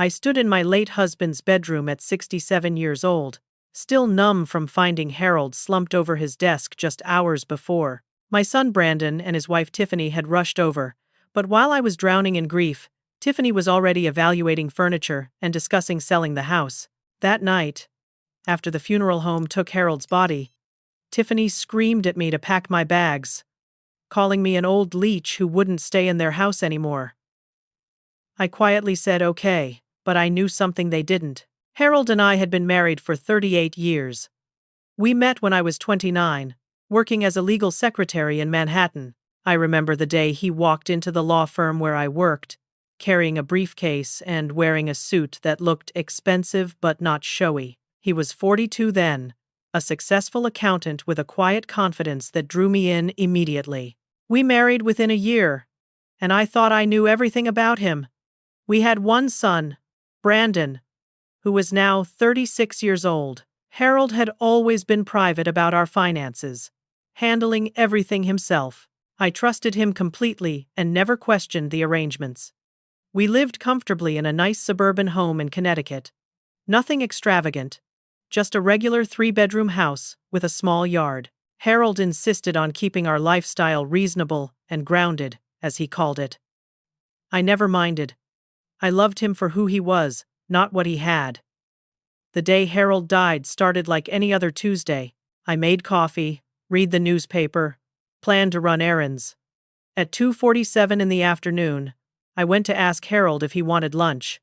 I stood in my late husband's bedroom at 67 years old, still numb from finding Harold slumped over his desk just hours before. My son Brandon and his wife Tiffany had rushed over, but while I was drowning in grief, Tiffany was already evaluating furniture and discussing selling the house. That night, after the funeral home took Harold's body, Tiffany screamed at me to pack my bags, calling me an old leech who wouldn't stay in their house anymore. I quietly said okay, but I knew something they didn't. Harold and I had been married for 38 years. We met when I was 29, working as a legal secretary in Manhattan. I remember the day he walked into the law firm where I worked, carrying a briefcase and wearing a suit that looked expensive but not showy. He was 42 then, a successful accountant with a quiet confidence that drew me in immediately. We married within a year, and I thought I knew everything about him. We had one son, Brandon, who was now 36 years old. Harold had always been private about our finances, handling everything himself. I trusted him completely and never questioned the arrangements. We lived comfortably in a nice suburban home in Connecticut. Nothing extravagant, just a regular 3-bedroom house with a small yard. Harold insisted on keeping our lifestyle reasonable and grounded, as he called it. I never minded. I loved him for who he was, not what he had. The day Harold died started like any other Tuesday. I made coffee, read the newspaper, planned to run errands. At 2:47 in the afternoon, I went to ask Harold if he wanted lunch.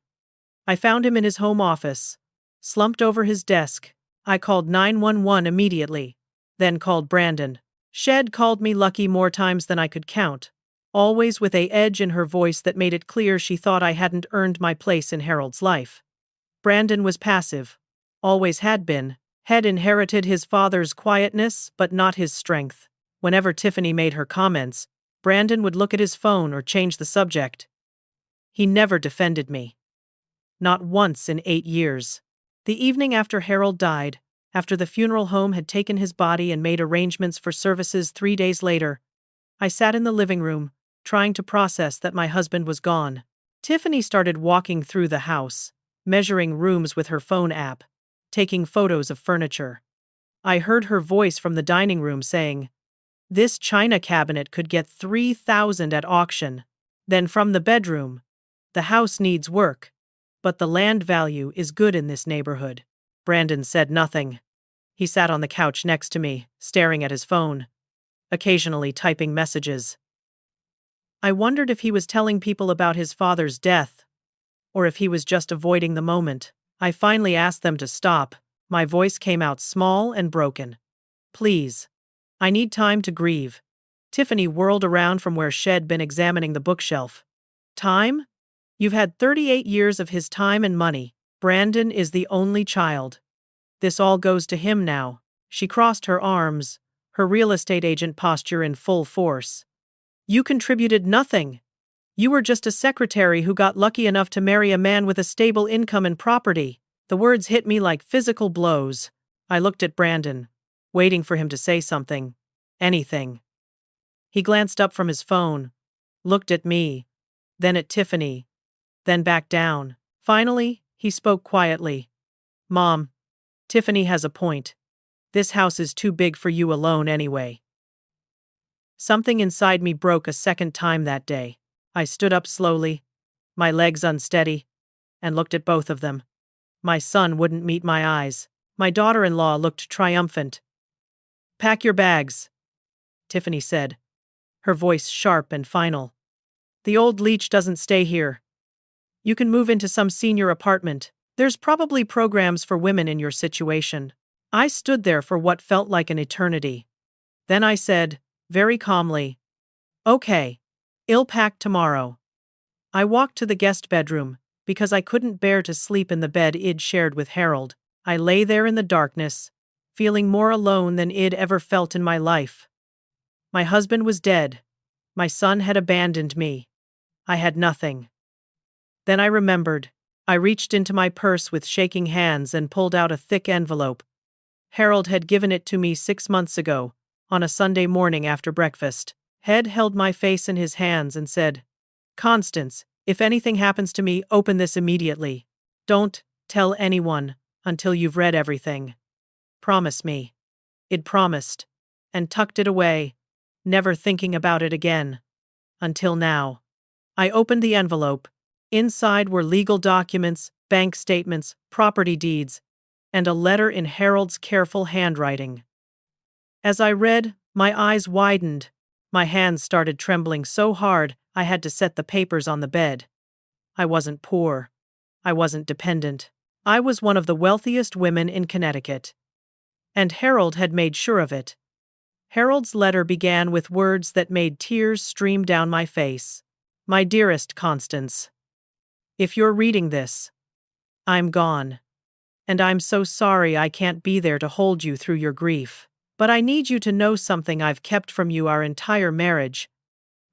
I found him in his home office, slumped over his desk. I called 911 immediately, then called Brandon. Shed called me lucky more times than I could count, always with an edge in her voice that made it clear she thought I hadn't earned my place in Harold's life. Brandon was passive, always had been, had inherited his father's quietness but not his strength. Whenever Tiffany made her comments, Brandon would look at his phone or change the subject. He never defended me. Not once in 8 years. The evening after Harold died, after the funeral home had taken his body and made arrangements for services 3 days later, I sat in the living room, trying to process that my husband was gone. Tiffany started walking through the house, measuring rooms with her phone app, taking photos of furniture. I heard her voice from the dining room saying, "This china cabinet could get $3,000 at auction." Then from the bedroom, "The house needs work, but the land value is good in this neighborhood." Brandon said nothing. He sat on the couch next to me, staring at his phone, occasionally typing messages. I wondered if he was telling people about his father's death, or if he was just avoiding the moment. I finally asked them to stop. My voice came out small and broken. "Please. I need time to grieve." Tiffany whirled around from where she'd been examining the bookshelf. "Time? You've had 38 years of his time and money. Brandon is the only child. This all goes to him now." She crossed her arms, her real estate agent posture in full force. "You contributed nothing. You were just a secretary who got lucky enough to marry a man with a stable income and property." The words hit me like physical blows. I looked at Brandon, waiting for him to say something. Anything. He glanced up from his phone, looked at me, then at Tiffany, then back down. Finally, he spoke quietly. "Mom, Tiffany has a point. This house is too big for you alone anyway." Something inside me broke a second time that day. I stood up slowly, my legs unsteady, and looked at both of them. My son wouldn't meet my eyes. My daughter-in-law looked triumphant. "Pack your bags," Tiffany said, her voice sharp and final. "The old leech doesn't stay here. You can move into some senior apartment. There's probably programs for women in your situation." I stood there for what felt like an eternity. Then I said, very calmly, "Okay, I'll pack tomorrow." I walked to the guest bedroom, because I couldn't bear to sleep in the bed I'd shared with Harold. I lay there in the darkness, feeling more alone than I'd ever felt in my life. My husband was dead. My son had abandoned me. I had nothing. Then I remembered. I reached into my purse with shaking hands and pulled out a thick envelope. Harold had given it to me 6 months ago, on a Sunday morning after breakfast. Head held my face in his hands and said, "Constance, if anything happens to me, open this immediately." Don't tell anyone until you've read everything. Promise me. It promised, and tucked it away, never thinking about it again. Until now. I opened the envelope. Inside were legal documents, bank statements, property deeds, and a letter in Harold's careful handwriting. As I read, my eyes widened. My hands started trembling so hard I had to set the papers on the bed. I wasn't poor. I wasn't dependent. I was one of the wealthiest women in Connecticut. And Harold had made sure of it. Harold's letter began with words that made tears stream down my face. My dearest Constance, if you're reading this, I'm gone. And I'm so sorry I can't be there to hold you through your grief. But I need you to know something I've kept from you our entire marriage.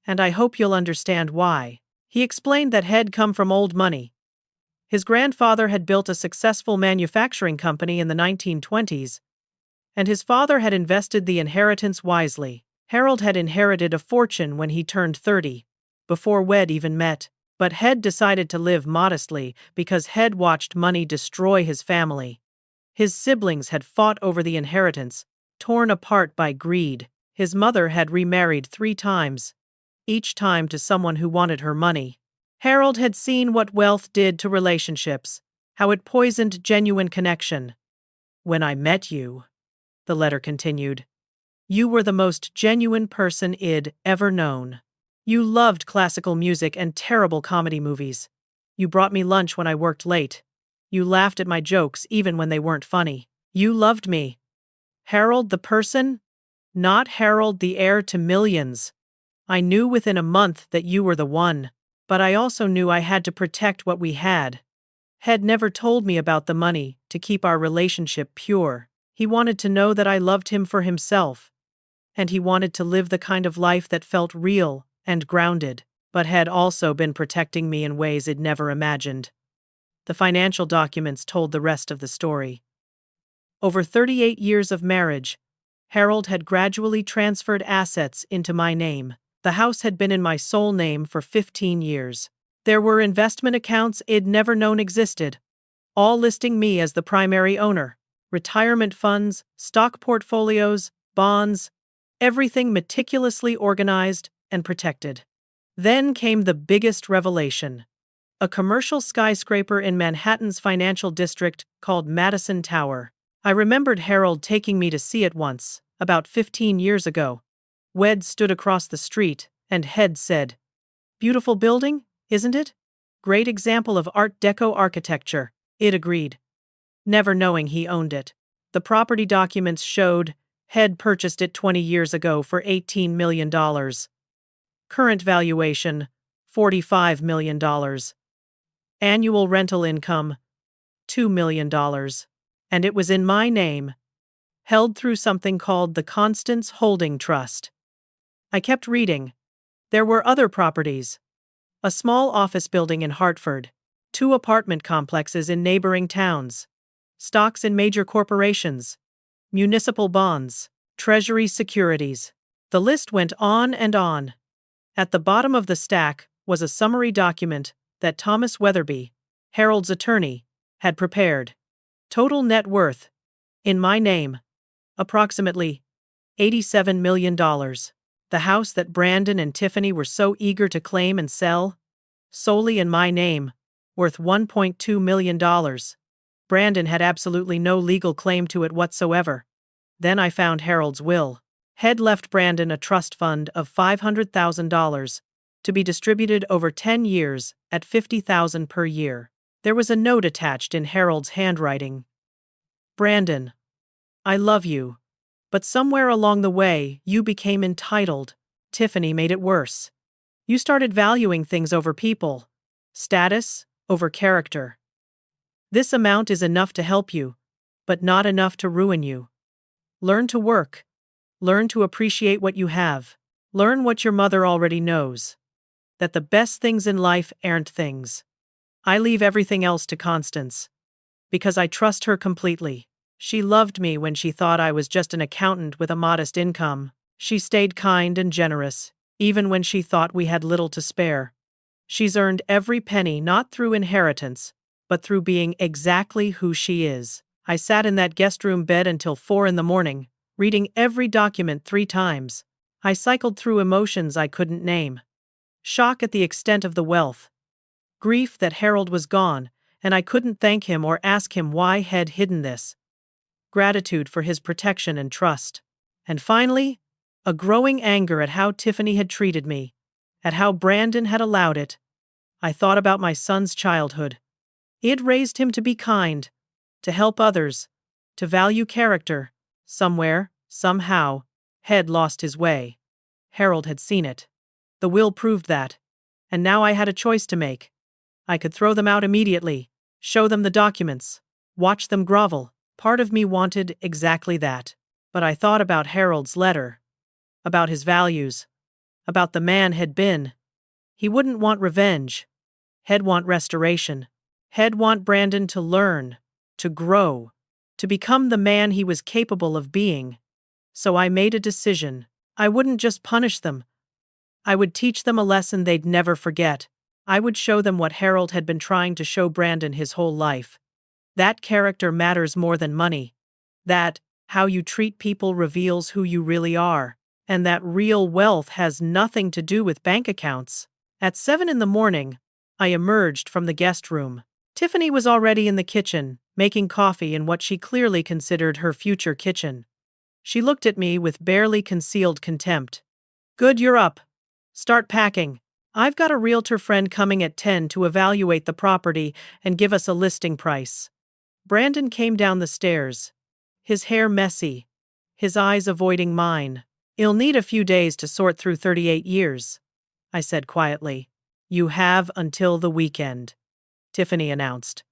And I hope you'll understand why. He explained that had come from old money. His grandfather had built a successful manufacturing company in the 1920s, and his father had invested the inheritance wisely. Harold had inherited a fortune when he turned 30, before Wed even met, but Head decided to live modestly because Head watched money destroy his family. His siblings had fought over the inheritance, torn apart by greed. His mother had remarried 3 times, each time to someone who wanted her money. Harold had seen what wealth did to relationships, how it poisoned genuine connection. When I met you, the letter continued, you were the most genuine person I'd ever known. You loved classical music and terrible comedy movies. You brought me lunch when I worked late. You laughed at my jokes even when they weren't funny. You loved me. Harold the person? Not Harold the heir to millions. I knew within a month that you were the one, but I also knew I had to protect what we had. Head never told me about the money to keep our relationship pure. He wanted to know that I loved him for himself, and he wanted to live the kind of life that felt real and grounded, but had also been protecting me in ways I'd never imagined. The financial documents told the rest of the story. Over 38 years of marriage, Harold had gradually transferred assets into my name. The house had been in my sole name for 15 years. There were investment accounts I'd never known existed, all listing me as the primary owner. Retirement funds, stock portfolios, bonds, everything meticulously organized and protected. Then came the biggest revelation. A commercial skyscraper in Manhattan's financial district called Madison Tower. I remembered Harold taking me to see it once, about 15 years ago. Wed stood across the street, and Head said, "Beautiful building, isn't it? Great example of Art Deco architecture." It agreed, never knowing he owned it. The property documents showed Head purchased it 20 years ago for $18 million. Current valuation, $45 million. Annual rental income, $2 million. And it was in my name, held through something called the Constance Holding Trust. I kept reading. There were other properties. A small office building in Hartford, 2 apartment complexes in neighboring towns, stocks in major corporations, municipal bonds, treasury securities. The list went on and on. At the bottom of the stack was a summary document that Thomas Weatherby, Harold's attorney, had prepared. Total net worth, in my name, approximately $87 million. The house that Brandon and Tiffany were so eager to claim and sell, solely in my name, worth $1.2 million. Brandon had absolutely no legal claim to it whatsoever. Then I found Harold's will. Head left Brandon a trust fund of $500,000 to be distributed over 10 years at $50,000 per year. There was a note attached in Harold's handwriting. Brandon, I love you, but somewhere along the way you became entitled. Tiffany made it worse. You started valuing things over people, status over character. This amount is enough to help you, but not enough to ruin you. Learn to work. Learn to appreciate what you have. Learn what your mother already knows. That the best things in life aren't things. I leave everything else to Constance, because I trust her completely. She loved me when she thought I was just an accountant with a modest income. She stayed kind and generous, even when she thought we had little to spare. She's earned every penny not through inheritance, but through being exactly who she is. I sat in that guest room bed until 4 in the morning, reading every document 3 times. I cycled through emotions I couldn't name. Shock at the extent of the wealth. Grief that Harold was gone, and I couldn't thank him or ask him why he'd hidden this. Gratitude for his protection and trust. And finally, a growing anger at how Tiffany had treated me, at how Brandon had allowed it. I thought about my son's childhood. It raised him to be kind, to help others, to value character. Somewhere, somehow, had lost his way. Harold had seen it. The will proved that. And now I had a choice to make. I could throw them out immediately, show them the documents, watch them grovel. Part of me wanted exactly that. But I thought about Harold's letter, about his values, about the man had been. He wouldn't want revenge. He'd want restoration. He'd want Brandon to learn, to grow, to become the man he was capable of being. So I made a decision. I wouldn't just punish them. I would teach them a lesson they'd never forget. I would show them what Harold had been trying to show Brandon his whole life. That character matters more than money. That how you treat people reveals who you really are. And that real wealth has nothing to do with bank accounts. At 7 in the morning, I emerged from the guest room. Tiffany was already in the kitchen, making coffee in what she clearly considered her future kitchen. She looked at me with barely concealed contempt. "Good, you're up. Start packing. I've got a realtor friend coming at 10 to evaluate the property and give us a listing price." Brandon came down the stairs, his hair messy, his eyes avoiding mine. "You'll need a few days to sort through 38 years, I said quietly. "You have until the weekend," Tiffany announced.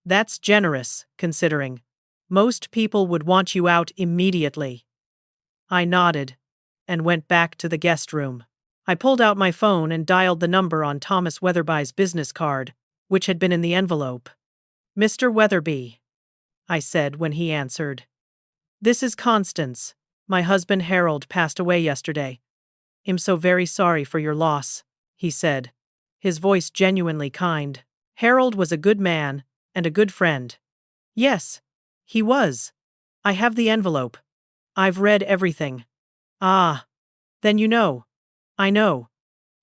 "That's generous, considering. Most people would want you out immediately." I nodded and went back to the guest room. I pulled out my phone and dialed the number on Thomas Weatherby's business card, which had been in the envelope. "Mr. Weatherby," I said when he answered. "This is Constance. My husband Harold passed away yesterday. I'm so very sorry for your loss," he said, his voice genuinely kind. Harold was a good man and a good friend. Yes, he was. I have the envelope. I've read everything. Ah, then you know. I know.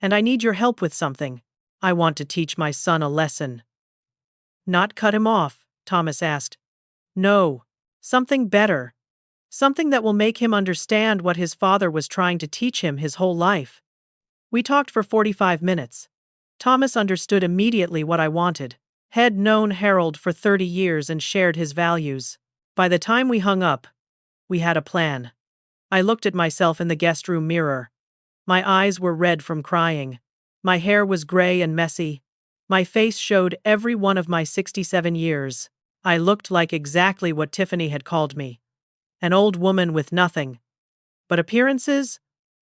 And I need your help with something. I want to teach my son a lesson. Not cut him off, Thomas asked. No, something better. Something that will make him understand what his father was trying to teach him his whole life. We talked for 45 minutes. Thomas understood immediately what I wanted. Had known Harold for 30 years and shared his values. By the time we hung up, we had a plan. I looked at myself in the guest room mirror. My eyes were red from crying. My hair was gray and messy. My face showed every one of my 67 years. I looked like exactly what Tiffany had called me. An old woman with nothing. But appearances,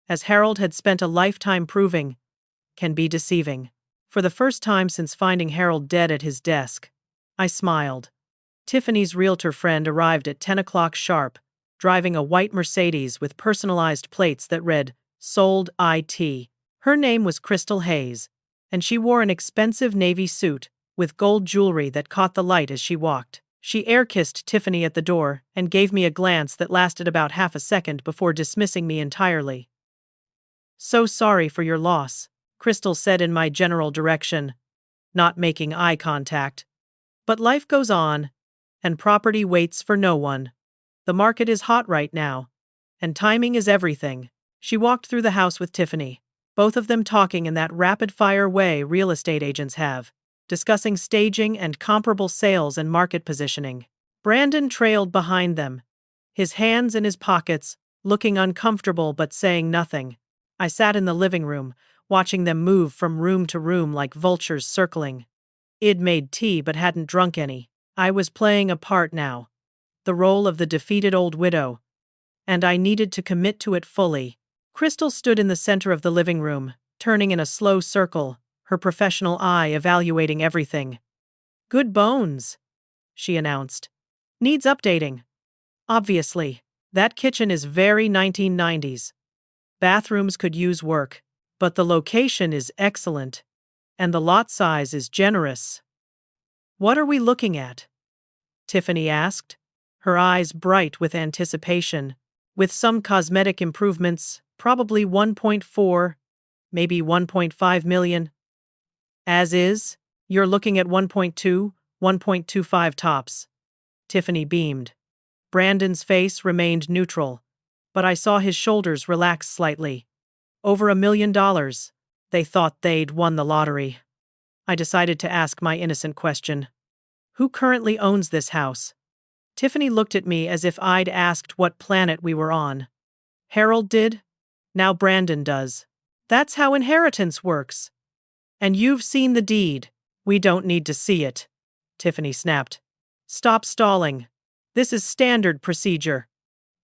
as Harold had spent a lifetime proving, can be deceiving. For the first time since finding Harold dead at his desk, I smiled. Tiffany's realtor friend arrived at 10 o'clock sharp, driving a white Mercedes with personalized plates that read, "Sold IT." Her name was Crystal Hayes, and she wore an expensive navy suit with gold jewelry that caught the light as she walked. She air-kissed Tiffany at the door and gave me a glance that lasted about half a second before dismissing me entirely. "So sorry for your loss," Crystal said in my general direction, not making eye contact. "But life goes on, and property waits for no one. The market is hot right now, and timing is everything." She walked through the house with Tiffany, both of them talking in that rapid-fire way real estate agents have, discussing staging and comparable sales and market positioning. Brandon trailed behind them, his hands in his pockets, looking uncomfortable but saying nothing. I sat in the living room, watching them move from room to room like vultures circling. I'd made tea but hadn't drunk any. I was playing a part now, the role of the defeated old widow, and I needed to commit to it fully. Crystal stood in the center of the living room, turning in a slow circle, her professional eye evaluating everything. "Good bones," she announced. "Needs updating. Obviously, that kitchen is very 1990s. Bathrooms could use work, but the location is excellent, and the lot size is generous." What are we looking at? Tiffany asked, her eyes bright with anticipation. With some cosmetic improvements, probably 1.4, maybe 1.5 million. As is, you're looking at 1.2, 1.25 tops. Tiffany beamed. Brandon's face remained neutral, but I saw his shoulders relax slightly. Over $1 million. They thought they'd won the lottery. I decided to ask my innocent question. Who currently owns this house? Tiffany looked at me as if I'd asked what planet we were on. Harold did. Now Brandon does. That's how inheritance works. And you've seen the deed. We don't need to see it. Tiffany snapped. Stop stalling. This is standard procedure.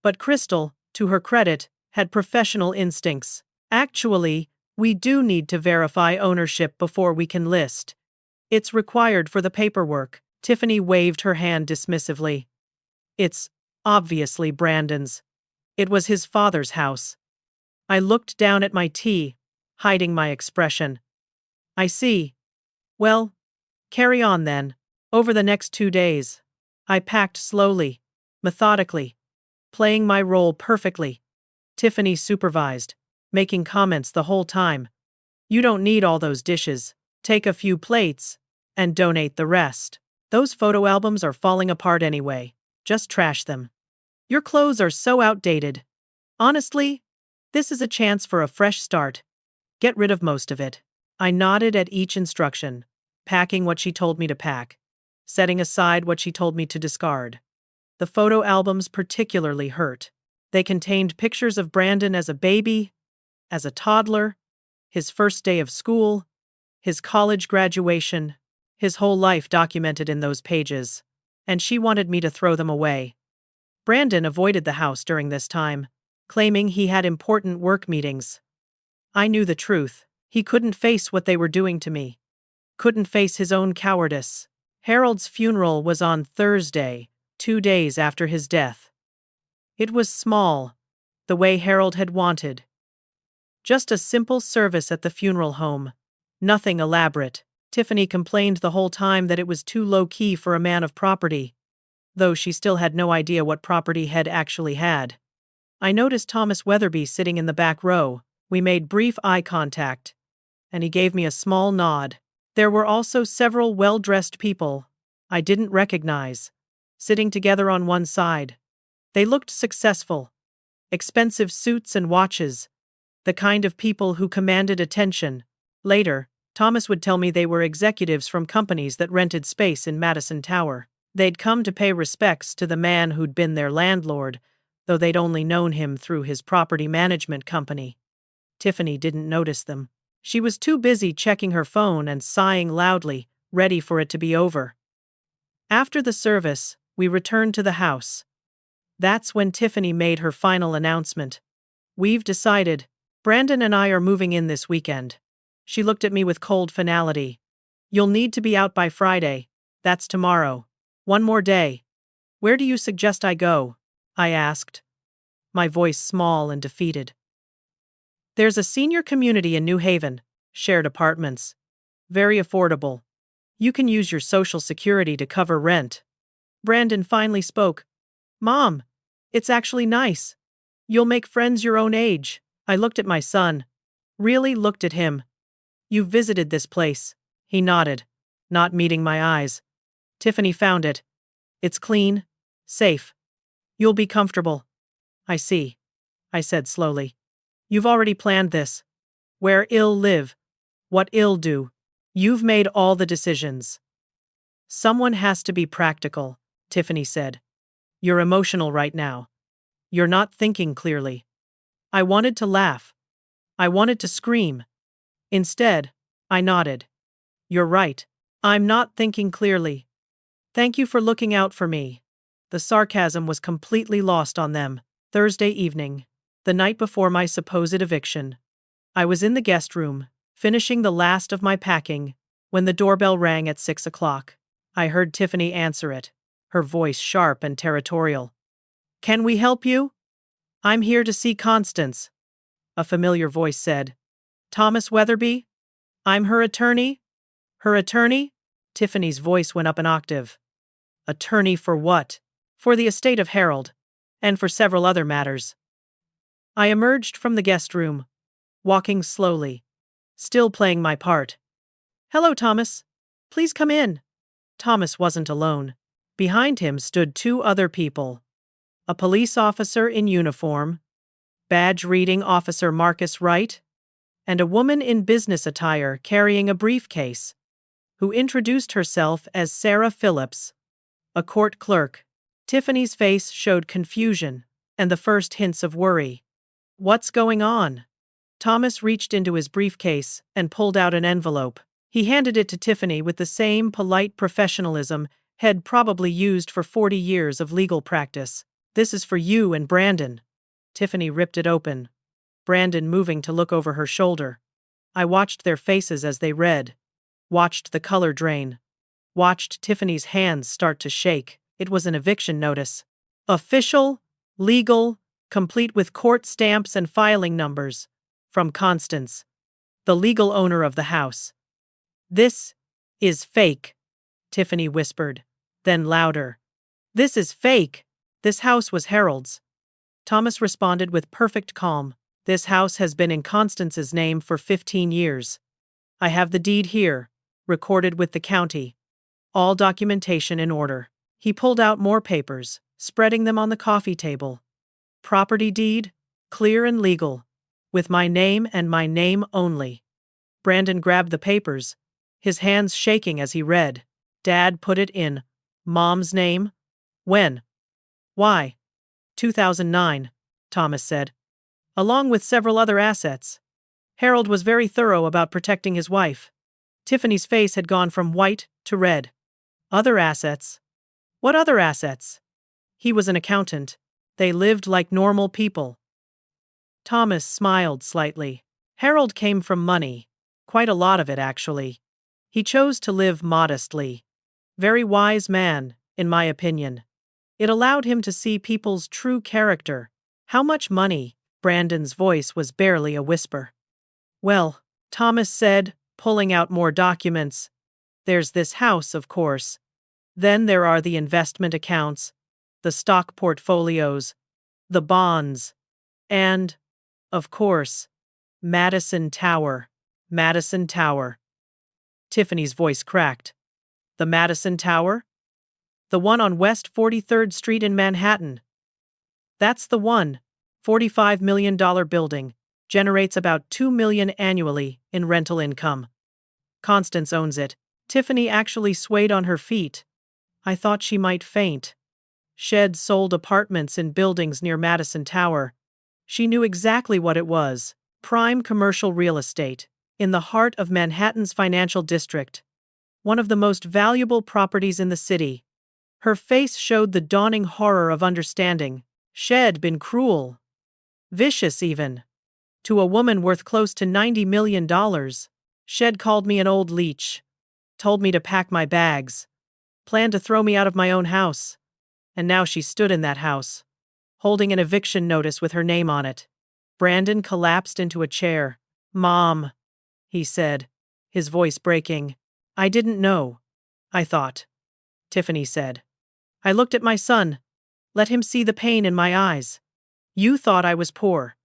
But Crystal, to her credit, had professional instincts. Actually, we do need to verify ownership before we can list. It's required for the paperwork. Tiffany waved her hand dismissively. It's obviously Brandon's. It was his father's house. I looked down at my tea, hiding my expression. I see. Well, carry on then. Over the next 2 days, I packed slowly, methodically, playing my role perfectly. Tiffany supervised, making comments the whole time. You don't need all those dishes. Take a few plates and donate the rest. Those photo albums are falling apart anyway. Just trash them. Your clothes are so outdated. Honestly, this is a chance for a fresh start. Get rid of most of it. I nodded at each instruction, packing what she told me to pack, setting aside what she told me to discard. The photo albums particularly hurt. They contained pictures of Brandon as a baby, as a toddler, his first day of school, his college graduation, his whole life documented in those pages, and she wanted me to throw them away. Brandon avoided the house during this time, claiming he had important work meetings. I knew the truth. He couldn't face what they were doing to me. Couldn't face his own cowardice. Harold's funeral was on Thursday, 2 days after his death. It was small, the way Harold had wanted. Just a simple service at the funeral home. Nothing elaborate. Tiffany complained the whole time that it was too low-key for a man of property, though she still had no idea what property had actually had. I noticed Thomas Weatherby sitting in the back row. We made brief eye contact, and he gave me a small nod. There were also several well-dressed people I didn't recognize, sitting together on one side. They looked successful. Expensive suits and watches. The kind of people who commanded attention. Later, Thomas would tell me they were executives from companies that rented space in Madison Tower. They'd come to pay respects to the man who'd been their landlord, though they'd only known him through his property management company. Tiffany didn't notice them. She was too busy checking her phone and sighing loudly, ready for it to be over. After the service, we returned to the house. That's when Tiffany made her final announcement. We've decided. Brandon and I are moving in this weekend. She looked at me with cold finality. You'll need to be out by Friday. That's tomorrow. One more day. Where do you suggest I go? I asked, my voice small and defeated. There's a senior community in New Haven, shared apartments. Very affordable. You can use your Social Security to cover rent. Brandon finally spoke. Mom, it's actually nice. You'll make friends your own age. I looked at my son. Really looked at him. You've visited this place. He nodded, not meeting my eyes. Tiffany found it. It's clean, safe. You'll be comfortable. I see, I said slowly. You've already planned this. Where ill live. What ill do. You've made all the decisions. Someone has to be practical, Tiffany said. You're emotional right now. You're not thinking clearly. I wanted to laugh. I wanted to scream. Instead, I nodded. You're right. I'm not thinking clearly. Thank you for looking out for me. The sarcasm was completely lost on them. Thursday evening, the night before my supposed eviction. I was in the guest room, finishing the last of my packing, when the doorbell rang at 6 o'clock. I heard Tiffany answer it, her voice sharp and territorial. Can we help you? I'm here to see Constance, a familiar voice said. Thomas Weatherby? I'm her attorney? Her attorney? Tiffany's voice went up an octave. Attorney for what? For the estate of Harold, and for several other matters. I emerged from the guest room, walking slowly, still playing my part. Hello, Thomas. Please come in. Thomas wasn't alone. Behind him stood two other people. A police officer in uniform, badge-reading Officer Marcus Wright, and a woman in business attire carrying a briefcase, who introduced herself as Sarah Phillips, a court clerk. Tiffany's face showed confusion and the first hints of worry. What's going on? Thomas reached into his briefcase and pulled out an envelope. He handed it to Tiffany with the same polite professionalism he'd probably used for 40 years of legal practice. This is for you and Brandon. Tiffany ripped it open, Brandon moving to look over her shoulder. I watched their faces as they read, watched the color drain, watched Tiffany's hands start to shake. It was an eviction notice. Official, legal, complete with court stamps and filing numbers. From Constance, the legal owner of the house. This is fake, Tiffany whispered, then louder. This is fake. This house was Harold's. Thomas responded with perfect calm. This house has been in Constance's name for 15 years. I have the deed here, recorded with the county. All documentation in order. He pulled out more papers, spreading them on the coffee table. Property deed, clear and legal, with my name and my name only. Brandon grabbed the papers, his hands shaking as he read. Dad put it in Mom's name? When? Why? 2009, Thomas said. Along with several other assets. Harold was very thorough about protecting his wife. Tiffany's face had gone from white to red. Other assets? What other assets? He was an accountant. They lived like normal people. Thomas smiled slightly. Harold came from money. Quite a lot of it, actually. He chose to live modestly. Very wise man, in my opinion. It allowed him to see people's true character. How much money? Brandon's voice was barely a whisper. Well, Thomas said, pulling out more documents. There's this house, of course. Then there are the investment accounts, the stock portfolios, the bonds, and, of course, Madison Tower. Madison Tower. Tiffany's voice cracked. The Madison Tower? The one on West 43rd Street in Manhattan. That's the one. $45 million building. Generates about $2 million annually in rental income. Constance owns it. Tiffany actually swayed on her feet. I thought she might faint. Shed sold apartments in buildings near Madison Tower. She knew exactly what it was. Prime commercial real estate, in the heart of Manhattan's financial district. One of the most valuable properties in the city. Her face showed the dawning horror of understanding. Shed been cruel. Vicious even. To a woman worth close to $90 million. Shed called me an old leech. Told me to pack my bags. Planned to throw me out of my own house. And now she stood in that house, holding an eviction notice with her name on it. Brandon collapsed into a chair. Mom, he said, his voice breaking. I didn't know. I thought. Tiffany said. I looked at my son, let him see the pain in my eyes. You thought I was poor.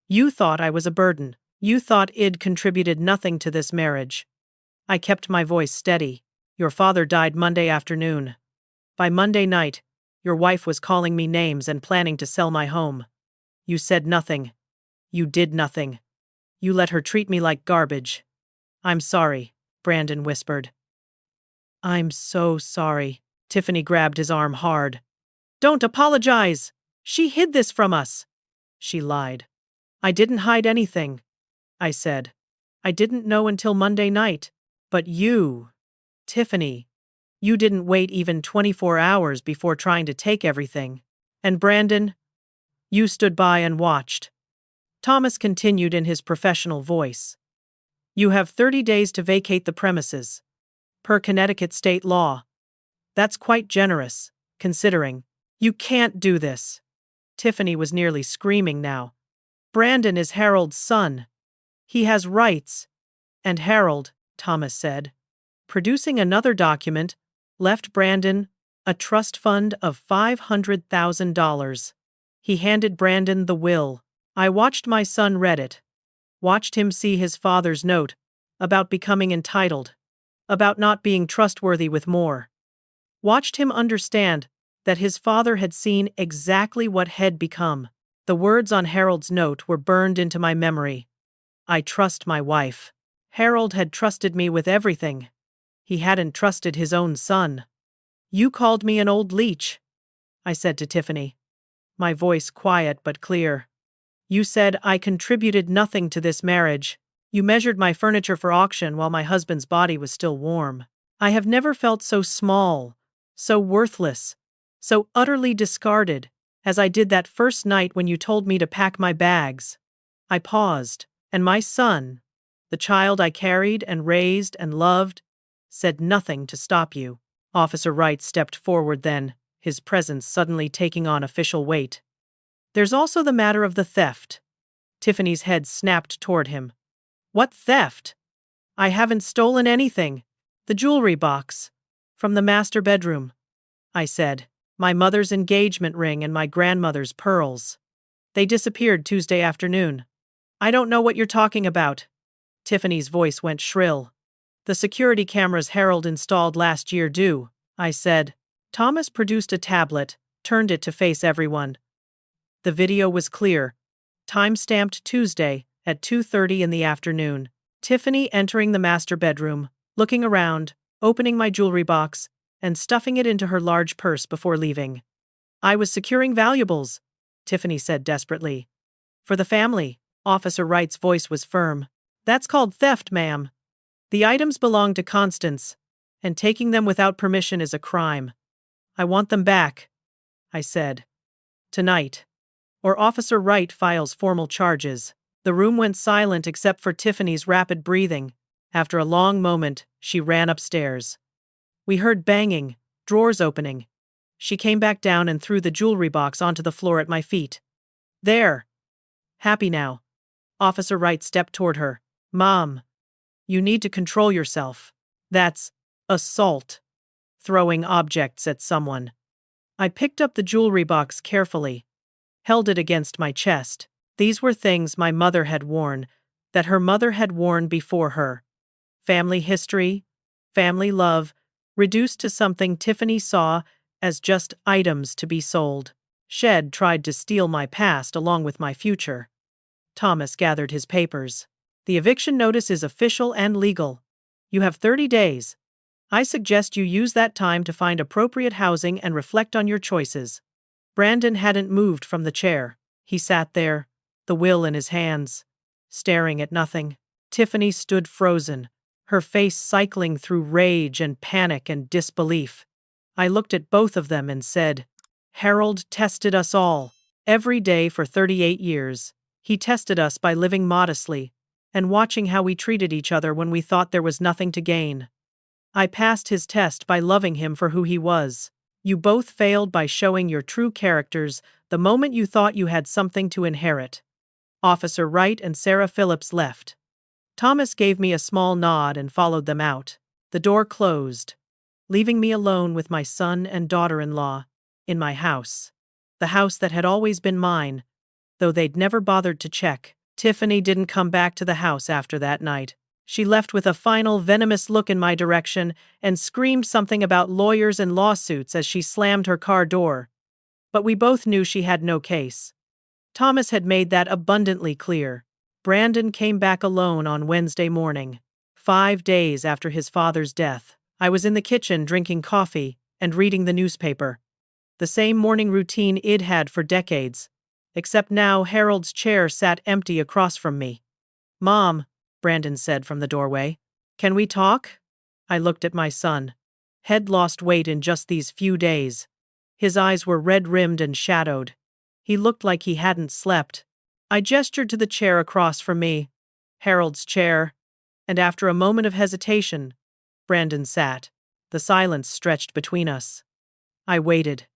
You thought I was a burden. You thought I'd contributed nothing to this marriage. I kept my voice steady. Your father died Monday afternoon. By Monday night, your wife was calling me names and planning to sell my home. You said nothing. You did nothing. You let her treat me like garbage. I'm sorry, Brandon whispered. I'm so sorry. Tiffany grabbed his arm hard. Don't apologize. She hid this from us. She lied. I didn't hide anything. I said. I didn't know until Monday night. But you, Tiffany, you didn't wait even 24 hours before trying to take everything. And Brandon, you stood by and watched. Thomas continued in his professional voice. You have 30 days to vacate the premises. Per Connecticut state law. That's quite generous, considering. You can't do this. Tiffany was nearly screaming now. Brandon is Harold's son. He has rights. And Harold, Thomas said, Producing another document left Brandon a trust fund of $500,000. He handed Brandon the will. I watched my son read it, watched him see his father's note about becoming entitled, about not being trustworthy with more. Watched him understand that his father had seen exactly what had become. The words on Harold's note were burned into my memory. I trust my wife. Harold had trusted me with everything. He hadn't trusted his own son. You called me an old leech, I said to Tiffany, my voice quiet but clear. You said I contributed nothing to this marriage. You measured my furniture for auction while my husband's body was still warm. I have never felt so small, so worthless, so utterly discarded, as I did that first night when you told me to pack my bags. I paused, and my son, the child I carried and raised and loved, said nothing to stop you. Officer Wright stepped forward then, his presence suddenly taking on official weight. There's also the matter of the theft. Tiffany's head snapped toward him. What theft? I haven't stolen anything. The jewelry box. From the master bedroom, I said. My mother's engagement ring and my grandmother's pearls. They disappeared Tuesday afternoon. I don't know what you're talking about. Tiffany's voice went shrill. The security cameras Harold installed last year do, I said. Thomas produced a tablet, turned it to face everyone. The video was clear. Time-stamped Tuesday at 2:30 in the afternoon. Tiffany entering the master bedroom, looking around, opening my jewelry box, and stuffing it into her large purse before leaving. I was securing valuables, Tiffany said desperately. For the family, Officer Wright's voice was firm. That's called theft, ma'am. The items belong to Constance, and taking them without permission is a crime. I want them back, I said. Tonight. Or Officer Wright files formal charges. The room went silent except for Tiffany's rapid breathing. After a long moment, she ran upstairs. We heard banging, drawers opening. She came back down and threw the jewelry box onto the floor at my feet. There. Happy now. Officer Wright stepped toward her. Mom. You need to control yourself. That's assault. Throwing objects at someone. I picked up the jewelry box carefully, held it against my chest. These were things my mother had worn, that her mother had worn before her. Family history, family love, reduced to something Tiffany saw as just items to be sold. Shed tried to steal my past along with my future. Thomas gathered his papers. The eviction notice is official and legal. You have 30 days. I suggest you use that time to find appropriate housing and reflect on your choices. Brandon hadn't moved from the chair. He sat there, the will in his hands, staring at nothing. Tiffany stood frozen, her face cycling through rage and panic and disbelief. I looked at both of them and said, Harold tested us all, every day for 38 years. He tested us by living modestly and watching how we treated each other when we thought there was nothing to gain. I passed his test by loving him for who he was. You both failed by showing your true characters the moment you thought you had something to inherit. Officer Wright and Sarah Phillips left. Thomas gave me a small nod and followed them out. The door closed, leaving me alone with my son and daughter-in-law in my house. The house that had always been mine, though they'd never bothered to check. Tiffany didn't come back to the house after that night. She left with a final venomous look in my direction and screamed something about lawyers and lawsuits as she slammed her car door. But we both knew she had no case. Thomas had made that abundantly clear. Brandon came back alone on Wednesday morning, 5 days after his father's death. I was in the kitchen drinking coffee and reading the newspaper. The same morning routine I'd had for decades, except now Harold's chair sat empty across from me. Mom, Brandon said from the doorway. Can we talk? I looked at my son. Head lost weight in just these few days. His eyes were red-rimmed and shadowed. He looked like he hadn't slept. I gestured to the chair across from me, Harold's chair, and after a moment of hesitation, Brandon sat. The silence stretched between us. I waited.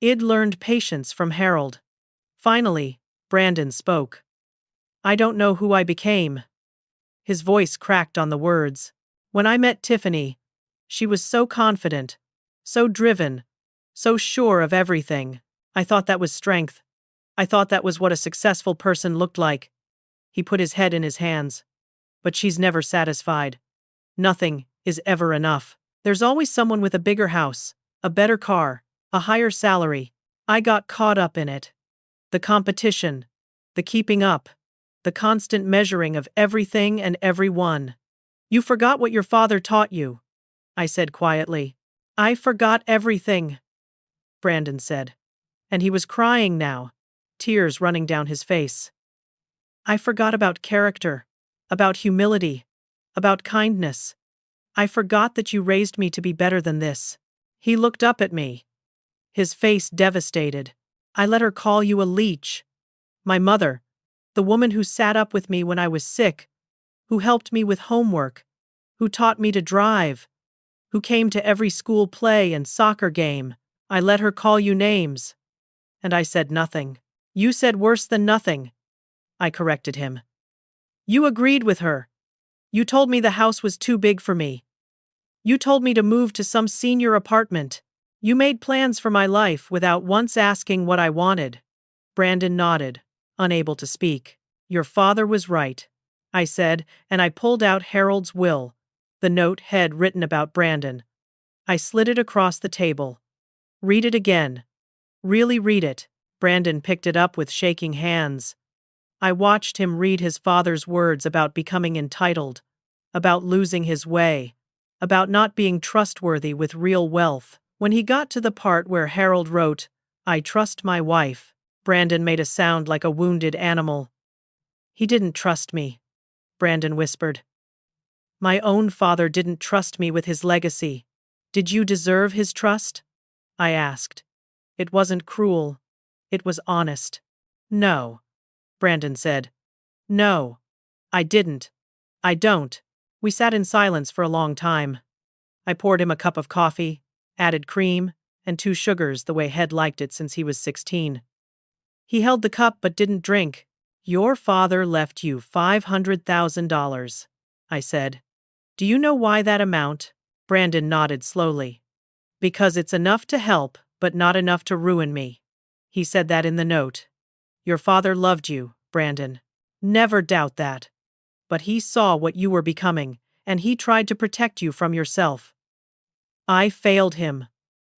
I'd learned patience from Harold. Finally, Brandon spoke. I don't know who I became. His voice cracked on the words. When I met Tiffany, she was so confident, so driven, so sure of everything. I thought that was strength. I thought that was what a successful person looked like. He put his head in his hands. But she's never satisfied. Nothing is ever enough. There's always someone with a bigger house, a better car, a higher salary. I got caught up in it. The competition, the keeping up, the constant measuring of everything and everyone. You forgot what your father taught you, I said quietly. I forgot everything, Brandon said. And he was crying now, tears running down his face. I forgot about character, about humility, about kindness. I forgot that you raised me to be better than this. He looked up at me, his face devastated. I let her call you a leech. My mother, the woman who sat up with me when I was sick, who helped me with homework, who taught me to drive, who came to every school play and soccer game. I let her call you names. And I said nothing. You said worse than nothing, I corrected him. You agreed with her. You told me the house was too big for me. You told me to move to some senior apartment. You made plans for my life without once asking what I wanted. Brandon nodded, unable to speak. Your father was right, I said, and I pulled out Harold's will. The note had written about Brandon. I slid it across the table. Read it again. Really read it. Brandon picked it up with shaking hands. I watched him read his father's words about becoming entitled, about losing his way, about not being trustworthy with real wealth. When he got to the part where Harold wrote, I trust my wife, Brandon made a sound like a wounded animal. He didn't trust me, Brandon whispered. My own father didn't trust me with his legacy. Did you deserve his trust? I asked. It wasn't cruel. It was honest. No, Brandon said. No, I didn't. I don't. We sat in silence for a long time. I poured him a cup of coffee, added cream, and 2 sugars the way Head liked it since he was 16. He held the cup but didn't drink. Your father left you $500,000, I said. Do you know why that amount? Brandon nodded slowly. Because it's enough to help, but not enough to ruin me. He said that in the note. Your father loved you, Brandon. Never doubt that. But he saw what you were becoming, and he tried to protect you from yourself. I failed him,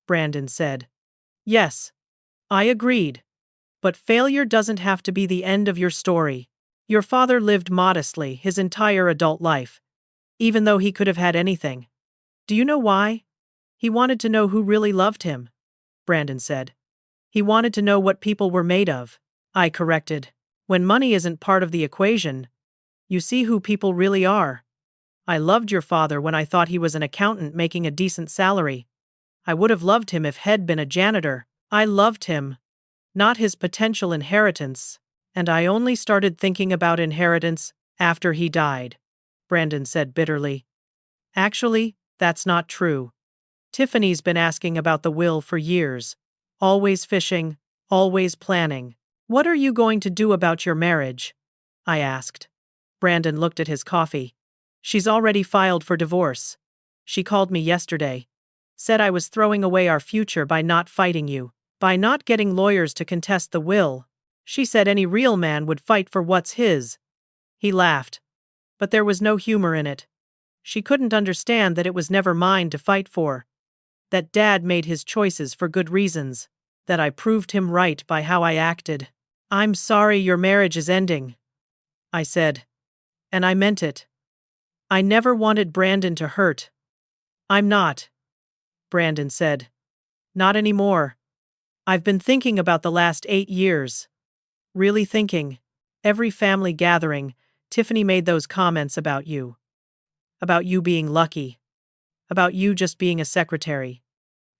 Brandon said. Yes, I agreed. But failure doesn't have to be the end of your story. Your father lived modestly his entire adult life, even though he could have had anything. Do you know why? He wanted to know who really loved him, Brandon said. He wanted to know what people were made of. I corrected. When money isn't part of the equation, you see who people really are. I loved your father when I thought he was an accountant making a decent salary. I would have loved him if he'd been a janitor. I loved him, not his potential inheritance, and I only started thinking about inheritance after he died, Brandon said bitterly. Actually, that's not true. Tiffany's been asking about the will for years. Always fishing, always planning. What are you going to do about your marriage? I asked. Brandon looked at his coffee. She's already filed for divorce. She called me yesterday. Said I was throwing away our future by not fighting you, by not getting lawyers to contest the will. She said any real man would fight for what's his. He laughed. But there was no humor in it. She couldn't understand that it was never mine to fight for. That Dad made his choices for good reasons. That I proved him right by how I acted. I'm sorry your marriage is ending, I said. And I meant it. I never wanted Brandon to hurt. I'm not, Brandon said. Not anymore. I've been thinking about the last 8 years. Really thinking. Every family gathering, Tiffany made those comments about you. About you being lucky. About you just being a secretary.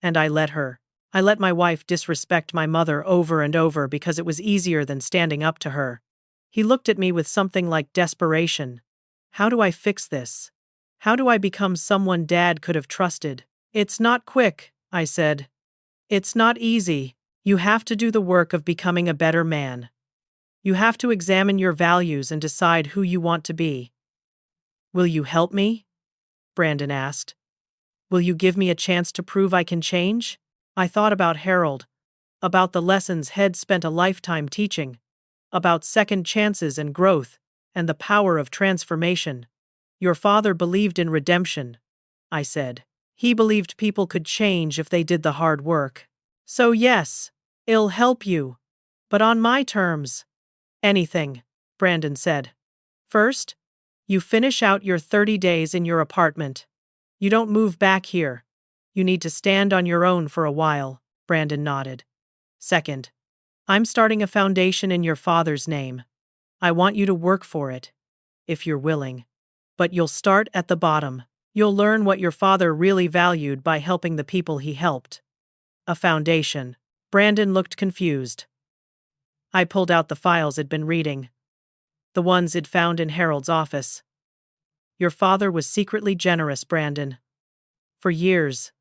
And I let her. I let my wife disrespect my mother over and over because it was easier than standing up to her. He looked at me with something like desperation. How do I fix this? How do I become someone Dad could have trusted? It's not quick, I said. It's not easy. You have to do the work of becoming a better man. You have to examine your values and decide who you want to be. Will you help me? Brandon asked. Will you give me a chance to prove I can change? I thought about Harold, about the lessons Head spent a lifetime teaching, about second chances and growth, and the power of transformation. Your father believed in redemption, I said. He believed people could change if they did the hard work. So yes, it'll help you. But on my terms. Anything, Brandon said. First, you finish out your 30 days in your apartment. You don't move back here. You need to stand on your own for a while, Brandon nodded. Second, I'm starting a foundation in your father's name. I want you to work for it, if you're willing. But you'll start at the bottom. You'll learn what your father really valued by helping the people he helped. A foundation. Brandon looked confused. I pulled out the files I'd been reading. The ones I'd found in Harold's office. Your father was secretly generous, Brandon. For years,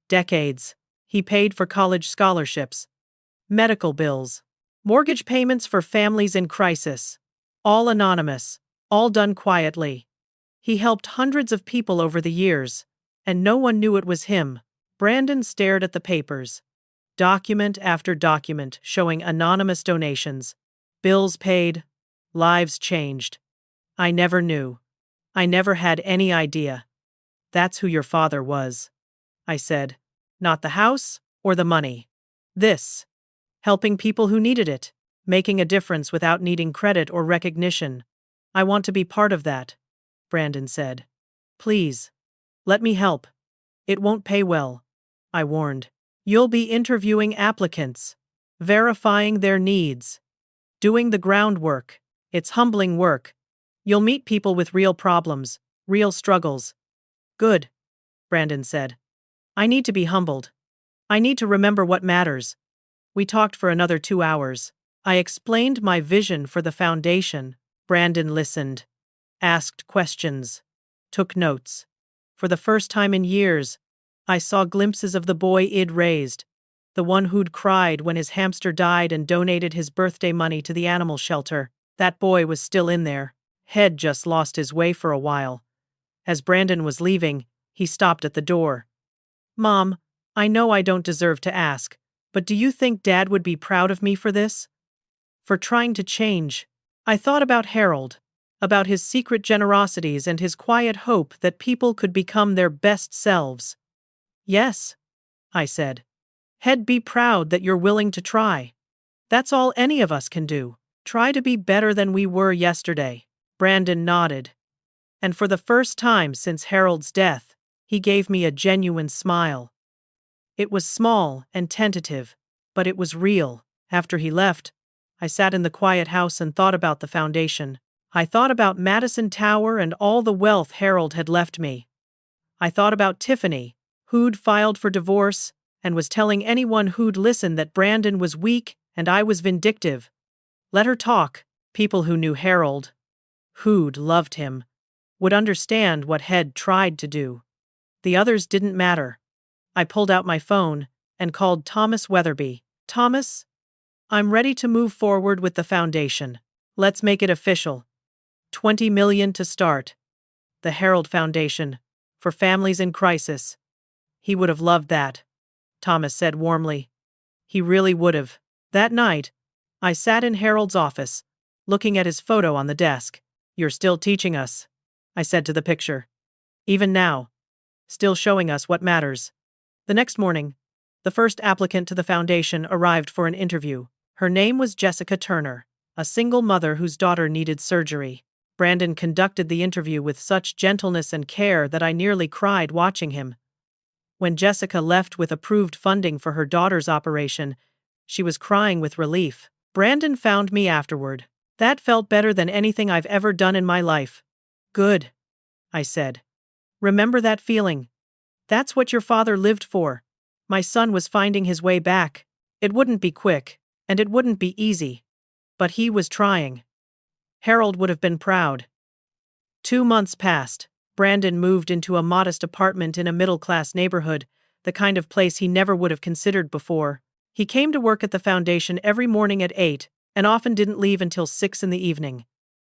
decades, he paid for college scholarships, medical bills, mortgage payments for families in crisis. All anonymous, all done quietly. He helped hundreds of people over the years, and no one knew it was him. Brandon stared at the papers. Document after document showing anonymous donations, bills paid, lives changed. I never knew. I never had any idea. That's who your father was, I said. Not the house or the money. This. Helping people who needed it, making a difference without needing credit or recognition. I want to be part of that, Brandon said. Please. Let me help. It won't pay well, I warned. You'll be interviewing applicants, verifying their needs, doing the groundwork. It's humbling work. You'll meet people with real problems, real struggles. Good, Brandon said. I need to be humbled. I need to remember what matters. We talked for another 2 hours. I explained my vision for the foundation. Brandon listened, asked questions, took notes. For the first time in years, I saw glimpses of the boy I'd raised, the one who'd cried when his hamster died and donated his birthday money to the animal shelter. That boy was still in there. Head just lost his way for a while. As Brandon was leaving, he stopped at the door. Mom, I know I don't deserve to ask, but do you think Dad would be proud of me for this? For trying to change? I thought about Harold, about his secret generosities and his quiet hope that people could become their best selves. Yes, I said. He'd be proud that you're willing to try. That's all any of us can do. Try to be better than we were yesterday. Brandon nodded. And for the first time since Harold's death, he gave me a genuine smile. It was small and tentative, but it was real. After he left, I sat in the quiet house and thought about the foundation. I thought about Madison Tower and all the wealth Harold had left me. I thought about Tiffany, who'd filed for divorce and was telling anyone who'd listen that Brandon was weak and I was vindictive. Let her talk. People who knew Harold, who'd loved him, would understand what Head tried to do. The others didn't matter. I pulled out my phone and called Thomas Weatherby. Thomas, I'm ready to move forward with the foundation. Let's make it official. $20 million to start. The Harold Foundation, for families in crisis. He would have loved that, Thomas said warmly. He really would have. That night, I sat in Harold's office, looking at his photo on the desk. You're still teaching us, I said to the picture. Even now, still showing us what matters. The next morning, the first applicant to the foundation arrived for an interview. Her name was Jessica Turner, a single mother whose daughter needed surgery. Brandon conducted the interview with such gentleness and care that I nearly cried watching him. When Jessica left with approved funding for her daughter's operation, she was crying with relief. Brandon found me afterward. That felt better than anything I've ever done in my life. Good, I said. Remember that feeling? That's what your father lived for. My son was finding his way back. It wouldn't be quick, and it wouldn't be easy. But he was trying. Harold would have been proud. 2 months passed. Brandon moved into a modest apartment in a middle-class neighborhood, the kind of place he never would have considered before. He came to work at the foundation every morning at 8, and often didn't leave until 6 in the evening.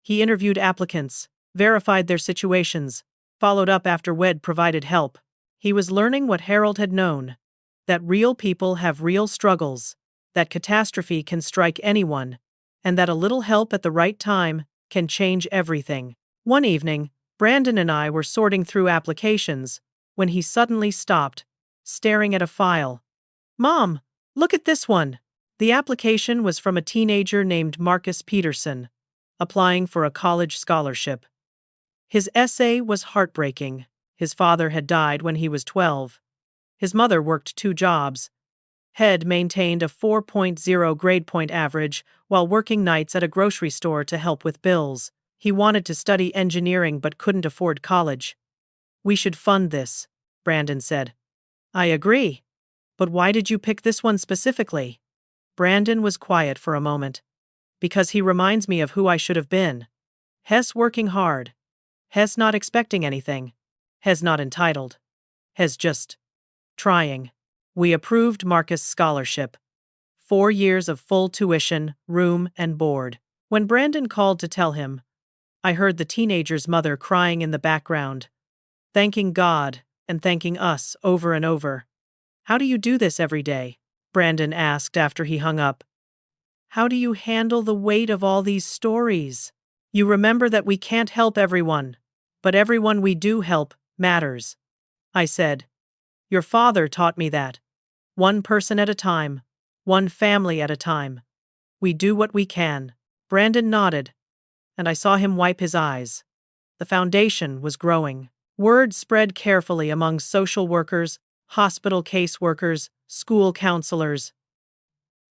He interviewed applicants, verified their situations, followed up after Wed provided help. He was learning what Harold had known, that real people have real struggles, that catastrophe can strike anyone, and that a little help at the right time can change everything. One evening, Brandon and I were sorting through applications when he suddenly stopped, staring at a file. "Mom, look at this one." The application was from a teenager named Marcus Peterson, applying for a college scholarship. His essay was heartbreaking. His father had died when he was 12. His mother worked 2 jobs. Head maintained a 4.0 grade point average while working nights at a grocery store to help with bills. He wanted to study engineering but couldn't afford college. "We should fund this," Brandon said. "I agree. But why did you pick this one specifically?" Brandon was quiet for a moment. "Because he reminds me of who I should have been. Hes working hard. Hes not expecting anything. Hes not entitled. Hes just trying." We approved Marcus' scholarship. 4 years of full tuition, room, and board. When Brandon called to tell him, I heard the teenager's mother crying in the background, thanking God and thanking us over and over. "How do you do this every day?" Brandon asked after he hung up. "How do you handle the weight of all these stories? You remember that we can't help everyone, but everyone we do help matters." I said, "Your father taught me that. One person at a time, one family at a time. We do what we can." Brandon nodded, and I saw him wipe his eyes. The foundation was growing. Word spread carefully among social workers, hospital caseworkers, school counselors.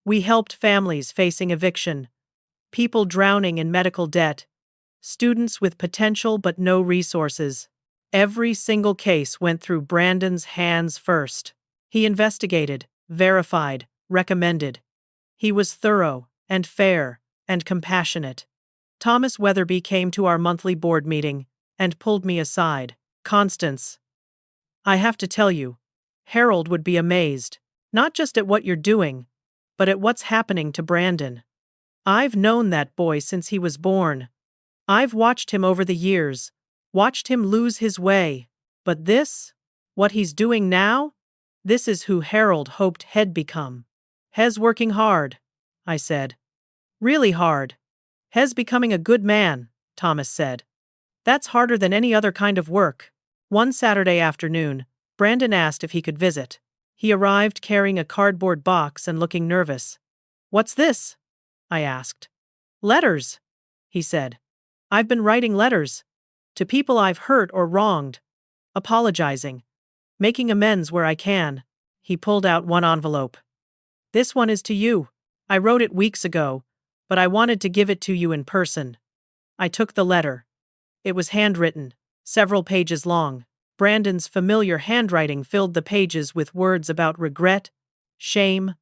We helped families facing eviction, people drowning in medical debt, students with potential but no resources. Every single case went through Brandon's hands first. He investigated, verified, recommended. He was thorough and fair and compassionate. Thomas Weatherby came to our monthly board meeting and pulled me aside. "Constance, I have to tell you, Harold would be amazed, not just at what you're doing, but at what's happening to Brandon. I've known that boy since he was born. I've watched him over the years, watched him lose his way. But this, what he's doing now, this is who Harold hoped he'd become." "Hes working hard," I said. "Really hard. Hes becoming a good man," Thomas said. "That's harder than any other kind of work." One Saturday afternoon, Brandon asked if he could visit. He arrived carrying a cardboard box and looking nervous. "What's this?" I asked. "Letters," he said. "I've been writing letters. To people I've hurt or wronged. Apologizing. Making amends where I can." He pulled out one envelope. "This one is to you. I wrote it weeks ago, but I wanted to give it to you in person." I took the letter. It was handwritten, several pages long. Brandon's familiar handwriting filled the pages with words about regret, shame,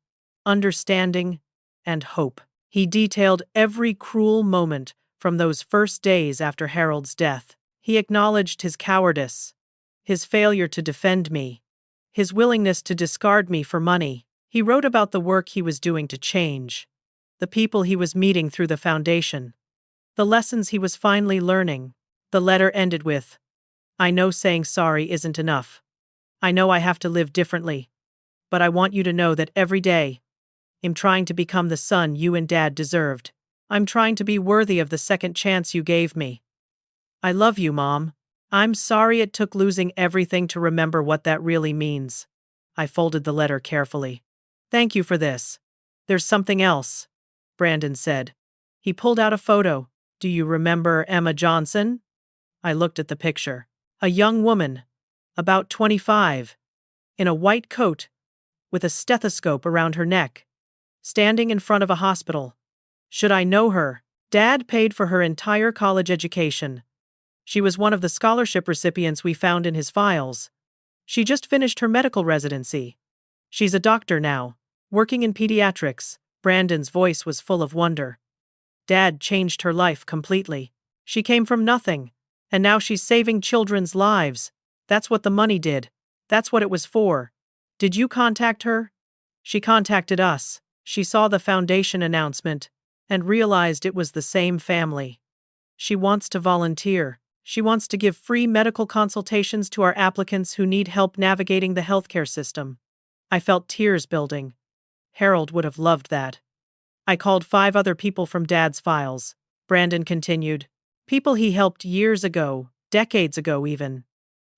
understanding, and hope. He detailed every cruel moment from those first days after Harold's death. He acknowledged his cowardice, his failure to defend me, his willingness to discard me for money. He wrote about the work he was doing to change, the people he was meeting through the foundation, the lessons he was finally learning. The letter ended with, "I know saying sorry isn't enough. I know I have to live differently. But I want you to know that every day, I'm trying to become the son you and Dad deserved. I'm trying to be worthy of the second chance you gave me. I love you, Mom. I'm sorry it took losing everything to remember what that really means." I folded the letter carefully. "Thank you for this. There's something else," Brandon said. He pulled out a photo. "Do you remember Emma Johnson?" I looked at the picture. A young woman, about 25, in a white coat, with a stethoscope around her neck, standing in front of a hospital. Should I know her? Dad paid for her entire college education. She was one of the scholarship recipients we found in his files. She just finished her medical residency. She's a doctor now, working in pediatrics. Brandon's voice was full of wonder. Dad changed her life completely. She came from nothing, and now she's saving children's lives. That's what the money did. That's what it was for. Did you contact her? She contacted us. She saw the foundation announcement and realized it was the same family. She wants to volunteer. She wants to give free medical consultations to our applicants who need help navigating the healthcare system. I felt tears building. Harold would have loved that. I called 5 other people from Dad's files. Brandon continued. People he helped years ago, decades ago even.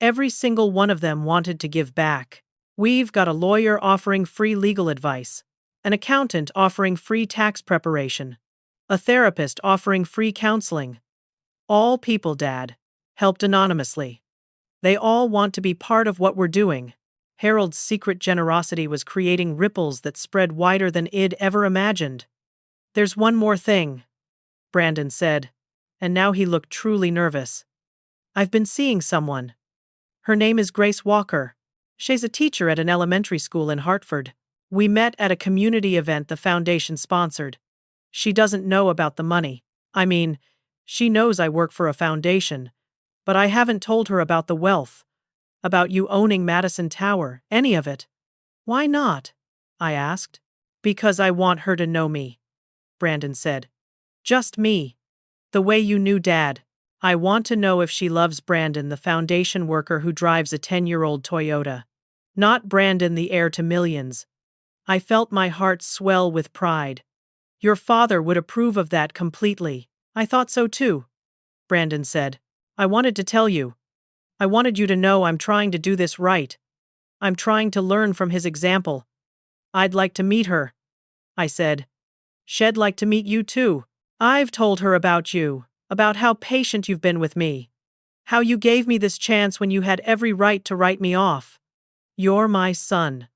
Every single one of them wanted to give back. We've got a lawyer offering free legal advice, an accountant offering free tax preparation, a therapist offering free counseling. All people, Dad, helped anonymously. They all want to be part of what we're doing. Harold's secret generosity was creating ripples that spread wider than I'd ever imagined. There's one more thing, Brandon said, and now he looked truly nervous. I've been seeing someone. Her name is Grace Walker. She's a teacher at an elementary school in Hartford. We met at a community event the foundation sponsored. She doesn't know about the money. I mean, she knows I work for a foundation, but I haven't told her about the wealth, about you owning Madison Tower, any of it. Why not? I asked. Because I want her to know me, Brandon said. Just me. The way you knew Dad. I want to know if she loves Brandon, the foundation worker who drives a 10-year-old Toyota. Not Brandon, the heir to millions. I felt my heart swell with pride. Your father would approve of that completely. I thought so too, Brandon said. I wanted to tell you. I wanted you to know I'm trying to do this right. I'm trying to learn from his example. I'd like to meet her, I said. She'd like to meet you too. I've told her about you, about how patient you've been with me, how you gave me this chance when you had every right to write me off. You're my son,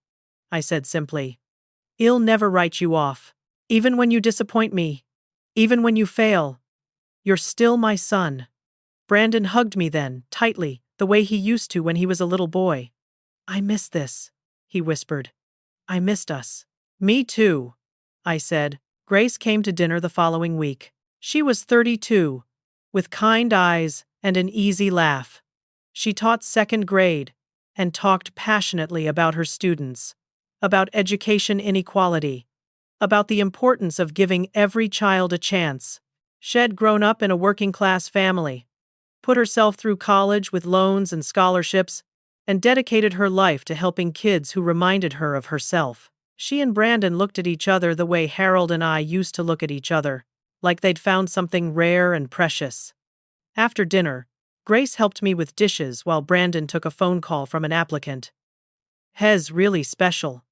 I said simply. I'll never write you off, even when you disappoint me, even when you fail. You're still my son. Brandon hugged me then, tightly, the way he used to when he was a little boy. I miss this, he whispered. I missed us. Me too, I said. Grace came to dinner the following week. She was 32, with kind eyes and an easy laugh. She taught 2nd grade and talked passionately about her students, about education inequality, about the importance of giving every child a chance. She'd grown up in a working-class family, put herself through college with loans and scholarships, and dedicated her life to helping kids who reminded her of herself. She and Brandon looked at each other the way Harold and I used to look at each other, like they'd found something rare and precious. After dinner, Grace helped me with dishes while Brandon took a phone call from an applicant. He's really special,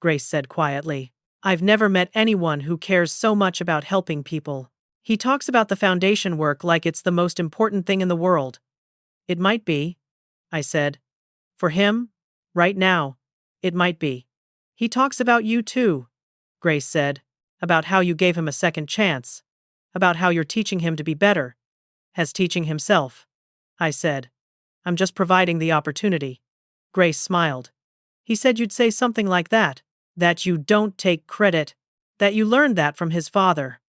Grace said quietly. I've never met anyone who cares so much about helping people. He talks about the foundation work like it's the most important thing in the world. It might be, I said. For him, right now, it might be. He talks about you too, Grace said, about how you gave him a second chance, about how you're teaching him to be better, as teaching himself. I said, I'm just providing the opportunity. Grace smiled. He said you'd say something like that you don't take credit, that you learned that from his father.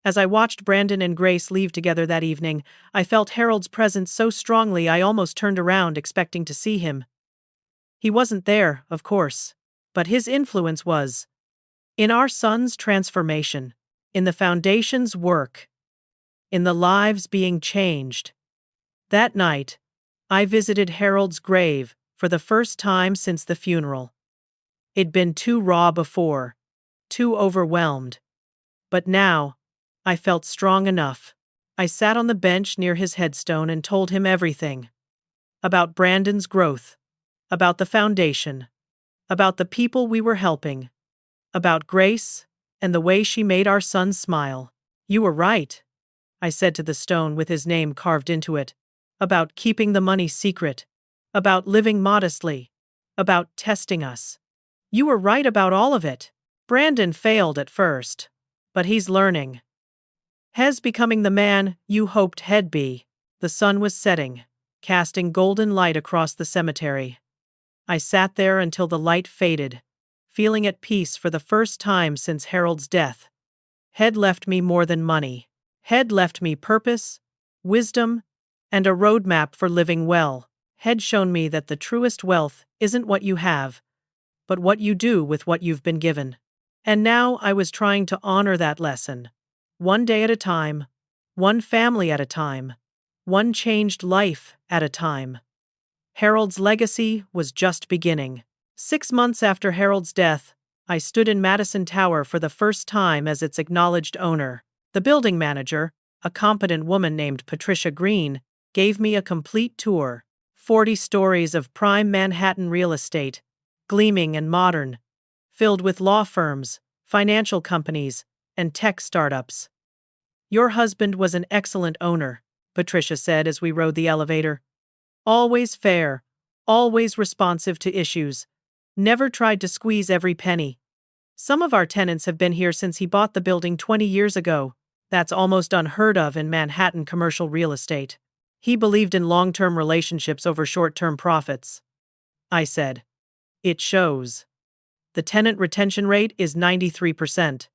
As I watched Brandon and Grace leave together that evening, I felt Harold's presence so strongly I almost turned around expecting to see him. He wasn't there, of course, but his influence was. In our son's transformation, in the foundation's work, in the lives being changed. That night, I visited Harold's grave for the first time since the funeral. It'd been too raw before, too overwhelmed. But now, I felt strong enough. I sat on the bench near his headstone and told him everything. About Brandon's growth, about the foundation, about the people we were helping, about Grace and the way she made our son smile. You were right, I said to the stone with his name carved into it, about keeping the money secret, about living modestly, about testing us. You were right about all of it. Brandon failed at first, but he's learning. He's becoming the man you hoped he'd be. The sun was setting, casting golden light across the cemetery. I sat there until the light faded, feeling at peace for the first time since Harold's death. He'd left me more than money. He'd left me purpose, wisdom, and a roadmap for living well. He'd shown me that the truest wealth isn't what you have, but what you do with what you've been given. And now I was trying to honor that lesson. One day at a time, one family at a time, one changed life at a time. Harold's legacy was just beginning. 6 months after Harold's death, I stood in Madison Tower for the first time as its acknowledged owner. The building manager, a competent woman named Patricia Green, gave me a complete tour. 40 stories of prime Manhattan real estate, gleaming and modern, filled with law firms, financial companies, and tech startups. "Your husband was an excellent owner," Patricia said as we rode the elevator. "Always fair, always responsive to issues, never tried to squeeze every penny. Some of our tenants have been here since he bought the building 20 years ago. That's almost unheard of in Manhattan commercial real estate. He believed in long-term relationships over short-term profits." I said. "It shows. The tenant retention rate is 93%.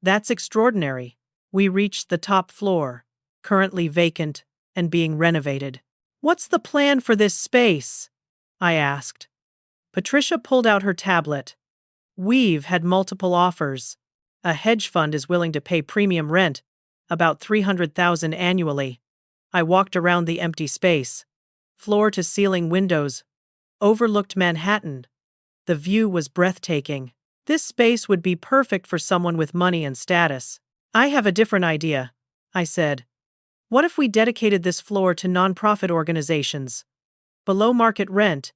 That's extraordinary." We reached the top floor, currently vacant and being renovated. "What's the plan for this space?" I asked. Patricia pulled out her tablet. "We've had multiple offers. A hedge fund is willing to pay premium rent, about $300,000 annually." I walked around the empty space. Floor-to-ceiling windows overlooked Manhattan. The view was breathtaking. This space would be perfect for someone with money and status. "I have a different idea," I said. "What if we dedicated this floor to nonprofit organizations? Below market rent,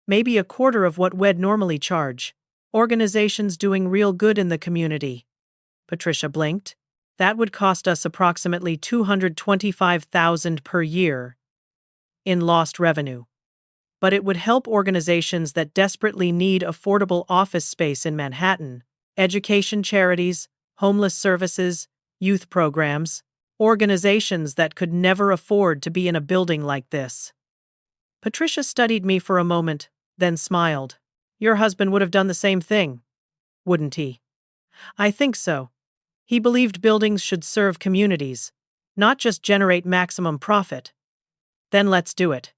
maybe a quarter of what we'd normally charge. Organizations doing real good in the community." Patricia blinked. "That would cost us approximately $225,000 per year in lost revenue. But it would help organizations that desperately need affordable office space in Manhattan, education charities, homeless services, youth programs, organizations that could never afford to be in a building like this." Patricia studied me for a moment, then smiled. "Your husband would have done the same thing, wouldn't he?" "I think so. He believed buildings should serve communities, not just generate maximum profit." "Then let's do it,"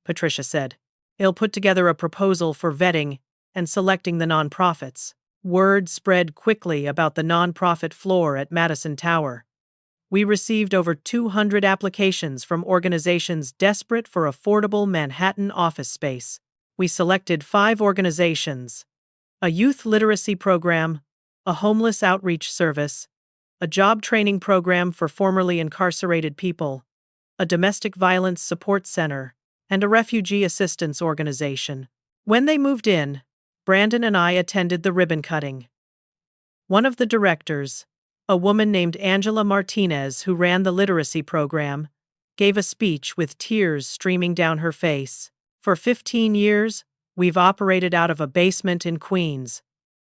Patricia said. "He'll put together a proposal for vetting and selecting the nonprofits." Word spread quickly about the nonprofit floor at Madison Tower. We received over 200 applications from organizations desperate for affordable Manhattan office space. We selected 5 organizations: a youth literacy program, a homeless outreach service, a job training program for formerly incarcerated people, a domestic violence support center, and a refugee assistance organization. When they moved in, Brandon and I attended the ribbon cutting. One of the directors, a woman named Angela Martinez who ran the literacy program, gave a speech with tears streaming down her face. "For 15 years, we've operated out of a basement in Queens.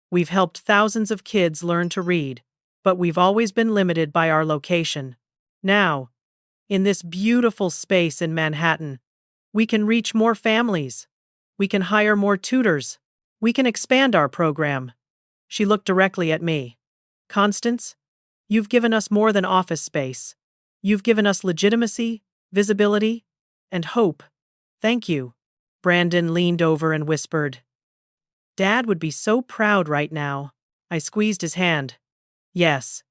We've helped thousands of kids learn to read, but we've always been limited by our location. Now, in this beautiful space in Manhattan, we can reach more families. We can hire more tutors. We can expand our program." She looked directly at me. "Constance, you've given us more than office space. You've given us legitimacy, visibility, and hope. Thank you." Brandon leaned over and whispered, "Dad would be so proud right now." I squeezed his hand. Yes,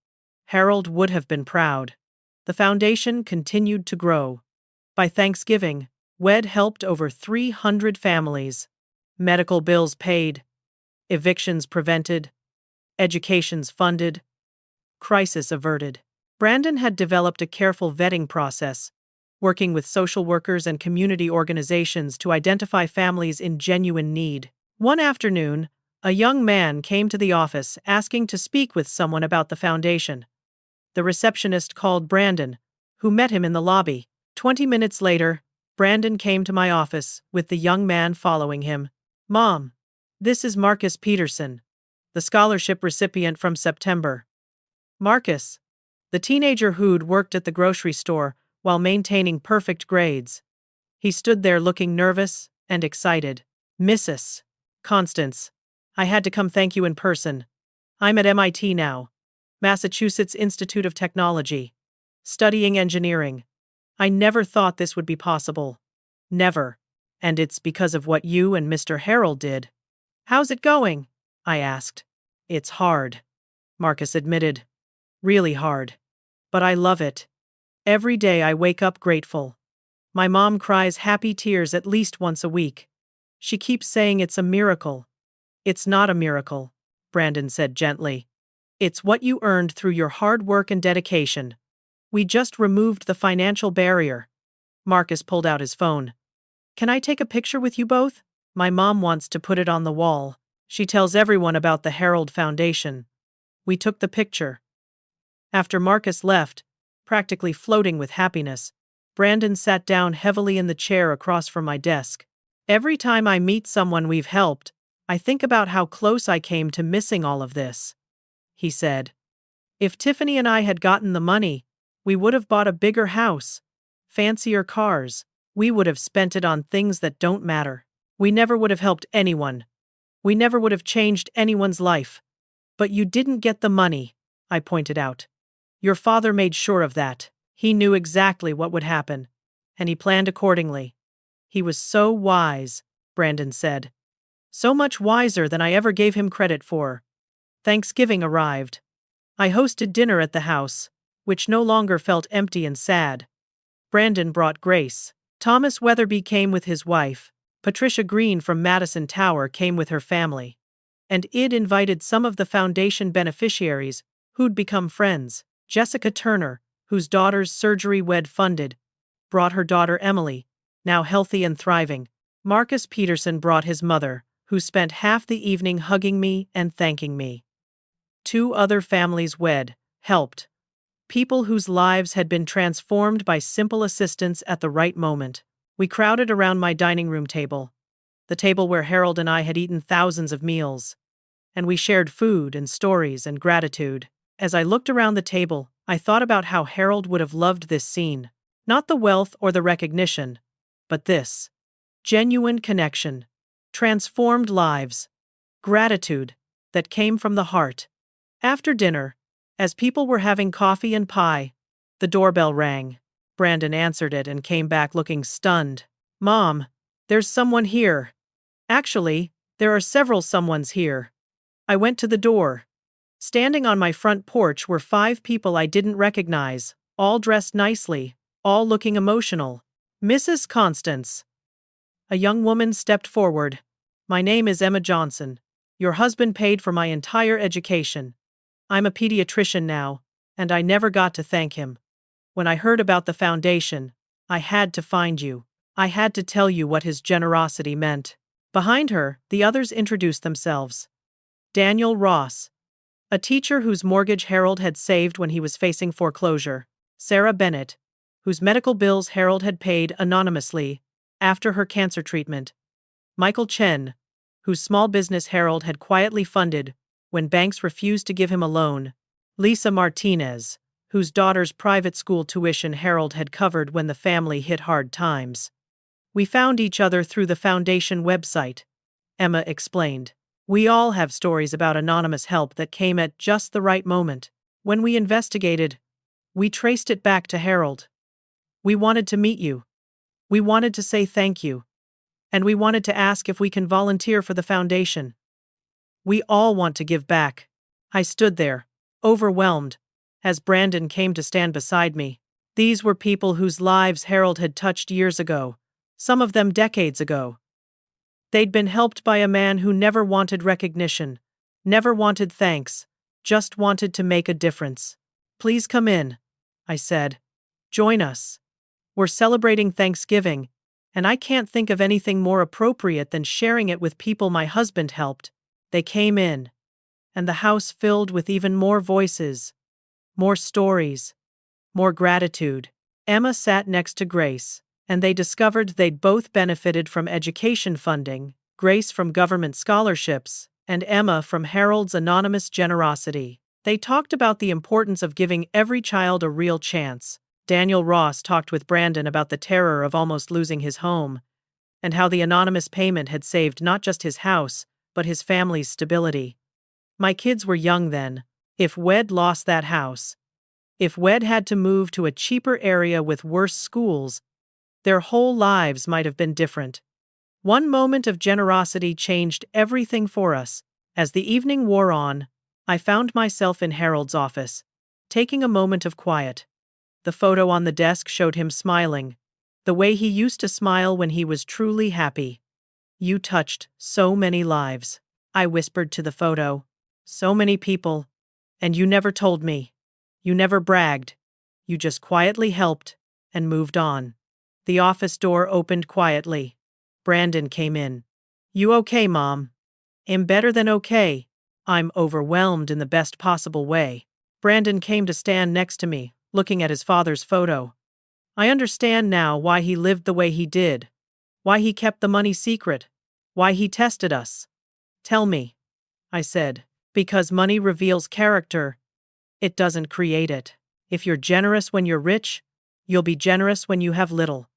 Harold would have been proud. The foundation continued to grow. By Thanksgiving, WED helped over 300 families. Medical bills paid, evictions prevented, educations funded, crisis averted. Brandon had developed a careful vetting process, working with social workers and community organizations to identify families in genuine need. One afternoon, a young man came to the office asking to speak with someone about the foundation. The receptionist called Brandon, who met him in the lobby. 20 minutes later, Brandon came to my office with the young man following him. "Mom, this is Marcus Peterson, the scholarship recipient from September." Marcus, the teenager who'd worked at the grocery store while maintaining perfect grades. He stood there looking nervous and excited. "Mrs. Constance, I had to come thank you in person. I'm at MIT now, Massachusetts Institute of Technology, studying engineering. I never thought this would be possible. Never. And it's because of what you and Mr. Harold did." "How's it going?" I asked. "It's hard," Marcus admitted. "Really hard. But I love it. Every day I wake up grateful. My mom cries happy tears at least once a week. She keeps saying it's a miracle. It's not a miracle, Brandon said gently. It's what you earned through your hard work and dedication. We just removed the financial barrier. Marcus pulled out his phone. Can I take a picture with you both? My mom wants to put it on the wall. She tells everyone about the Herald Foundation. We took the picture. After Marcus left, practically floating with happiness, Brandon sat down heavily in the chair across from my desk. Every time I meet someone we've helped, I think about how close I came to missing all of this, he said. If Tiffany and I had gotten the money, we would have bought a bigger house, fancier cars. We would have spent it on things that don't matter. We never would have helped anyone. We never would have changed anyone's life. But you didn't get the money, I pointed out. Your father made sure of that. He knew exactly what would happen, and he planned accordingly. He was so wise, Brandon said. So much wiser than I ever gave him credit for. Thanksgiving arrived. I hosted dinner at the house, which no longer felt empty and sad. Brandon brought Grace. Thomas Weatherby came with his wife. Patricia Green from Madison Tower came with her family. And Id invited some of the foundation beneficiaries who'd become friends. Jessica Turner, whose daughter's surgery Wed funded, brought her daughter Emily, now healthy and thriving. Marcus Peterson brought his mother, who spent half the evening hugging me and thanking me. 2 other families helped. People whose lives had been transformed by simple assistance at the right moment. We crowded around my dining room table, the table where Harold and I had eaten thousands of meals. And we shared food and stories and gratitude. As I looked around the table, I thought about how Harold would have loved this scene. Not the wealth or the recognition, but this. Genuine connection. Transformed lives. Gratitude that came from the heart. After dinner, as people were having coffee and pie, the doorbell rang. Brandon answered it and came back looking stunned. Mom, there's someone here. Actually, there are several someones here. I went to the door. Standing on my front porch were 5 people I didn't recognize, all dressed nicely, all looking emotional. Mrs. Constance. A young woman stepped forward. My name is Emma Johnson. Your husband paid for my entire education. I'm a pediatrician now, and I never got to thank him. When I heard about the foundation, I had to find you. I had to tell you what his generosity meant. Behind her, the others introduced themselves. Daniel Ross, a teacher whose mortgage Harold had saved when he was facing foreclosure. Sarah Bennett, whose medical bills Harold had paid anonymously after her cancer treatment. Michael Chen, whose small business Harold had quietly funded when banks refused to give him a loan. Lisa Martinez, whose daughter's private school tuition Harold had covered when the family hit hard times. We found each other through the foundation website, Emma explained. We all have stories about anonymous help that came at just the right moment. When we investigated, we traced it back to Harold. We wanted to meet you. We wanted to say thank you. And we wanted to ask if we can volunteer for the foundation. We all want to give back. I stood there, overwhelmed, as Brandon came to stand beside me. These were people whose lives Harold had touched years ago, some of them decades ago. They'd been helped by a man who never wanted recognition, never wanted thanks, just wanted to make a difference. Please come in, I said. Join us. We're celebrating Thanksgiving, and I can't think of anything more appropriate than sharing it with people my husband helped. They came in, and the house filled with even more voices, more stories, more gratitude. Emma sat next to Grace, and they discovered they'd both benefited from education funding, Grace from government scholarships, and Emma from Harold's anonymous generosity. They talked about the importance of giving every child a real chance. Daniel Ross talked with Brandon about the terror of almost losing his home, and how the anonymous payment had saved not just his house, but his family's stability. My kids were young then. If Wed lost that house, if Wed had to move to a cheaper area with worse schools, their whole lives might have been different. One moment of generosity changed everything for us. As the evening wore on, I found myself in Harold's office, taking a moment of quiet. The photo on the desk showed him smiling, the way he used to smile when he was truly happy. You touched so many lives, I whispered to the photo. So many people. And you never told me. You never bragged. You just quietly helped and moved on. The office door opened quietly. Brandon came in. You okay, Mom? I'm better than okay. I'm overwhelmed in the best possible way. Brandon came to stand next to me, looking at his father's photo. I understand now why he lived the way he did. Why he kept the money secret. Why he tested us. Tell me, I said. Because money reveals character. It doesn't create it. If you're generous when you're rich, you'll be generous when you have little.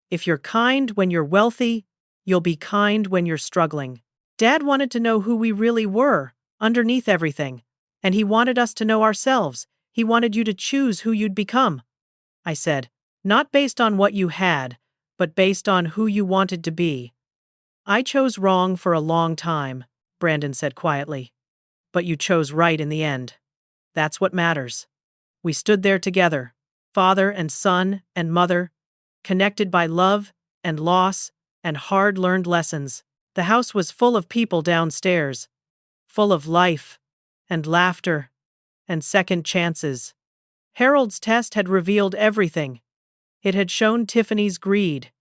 If you're kind when you're wealthy, you'll be kind when you're struggling. Dad wanted to know who we really were, underneath everything. And he wanted us to know ourselves. He wanted you to choose who you'd become. I said, not based on what you had, but based on who you wanted to be. I chose wrong for a long time, Brandon said quietly. But you chose right in the end. That's what matters. We stood there together, father and son and mother, connected by love and loss and hard-learned lessons. The house was full of people downstairs, full of life and laughter and second chances. Harold's test had revealed everything. It had shown Tiffany's greed.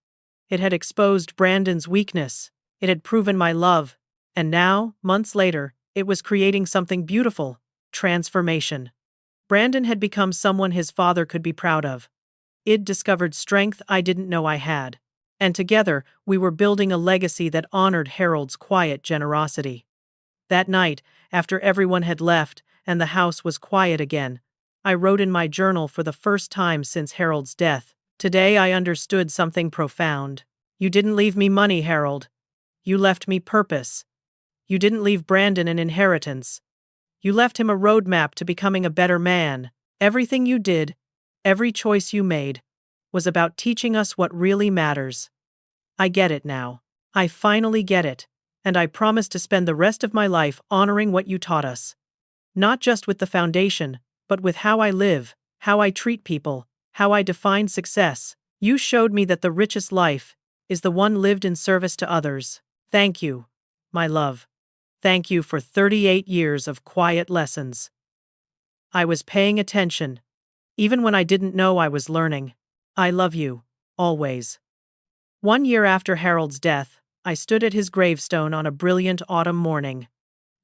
It had exposed Brandon's weakness. It had proven my love. And now, months later, it was creating something beautiful. Transformation. Brandon had become someone his father could be proud of. I'd discovered strength I didn't know I had. And together, we were building a legacy that honored Harold's quiet generosity. That night, after everyone had left and the house was quiet again, I wrote in my journal for the first time since Harold's death. Today I understood something profound. You didn't leave me money, Harold. You left me purpose. You didn't leave Brandon an inheritance. You left him a roadmap to becoming a better man. Everything you did, every choice you made, was about teaching us what really matters. I get it now. I finally get it. And I promise to spend the rest of my life honoring what you taught us. Not just with the foundation, but with how I live, how I treat people, how I define success. You showed me that the richest life is the one lived in service to others. Thank you, my love. Thank you for 38 years of quiet lessons. I was paying attention, even when I didn't know I was learning. I love you, always. 1 year after Harold's death, I stood at his gravestone on a brilliant autumn morning.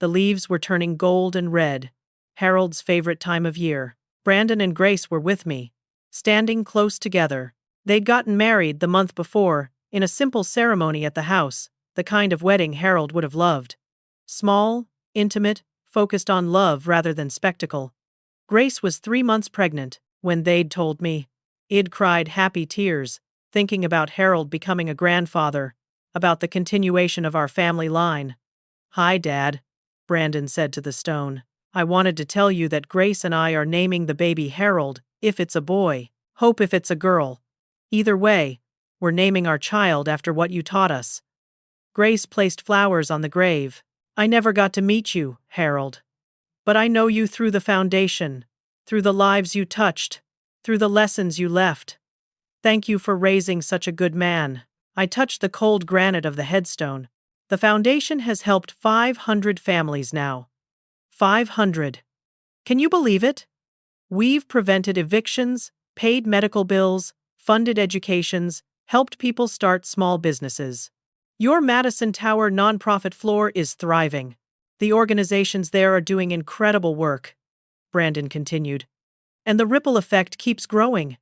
The leaves were turning gold and red, Harold's favorite time of year. Brandon and Grace were with me, standing close together. They'd gotten married the month before, in a simple ceremony at the house, the kind of wedding Harold would have loved. Small, intimate, focused on love rather than spectacle. Grace was 3 months pregnant when they'd told me. I'd cried happy tears, thinking about Harold becoming a grandfather, about the continuation of our family line. Hi, Dad, Brandon said to the stone. I wanted to tell you that Grace and I are naming the baby Harold, if it's a boy, Hope if it's a girl. Either way, we're naming our child after what you taught us. Grace placed flowers on the grave. I never got to meet you, Harold. But I know you through the foundation, through the lives you touched, through the lessons you left. Thank you for raising such a good man. I touched the cold granite of the headstone. The foundation has helped 500 families now. 500. Can you believe it? We've prevented evictions, paid medical bills, funded educations, helped people start small businesses. Your Madison Tower nonprofit floor is thriving. The organizations there are doing incredible work, Brandon continued. And the ripple effect keeps growing.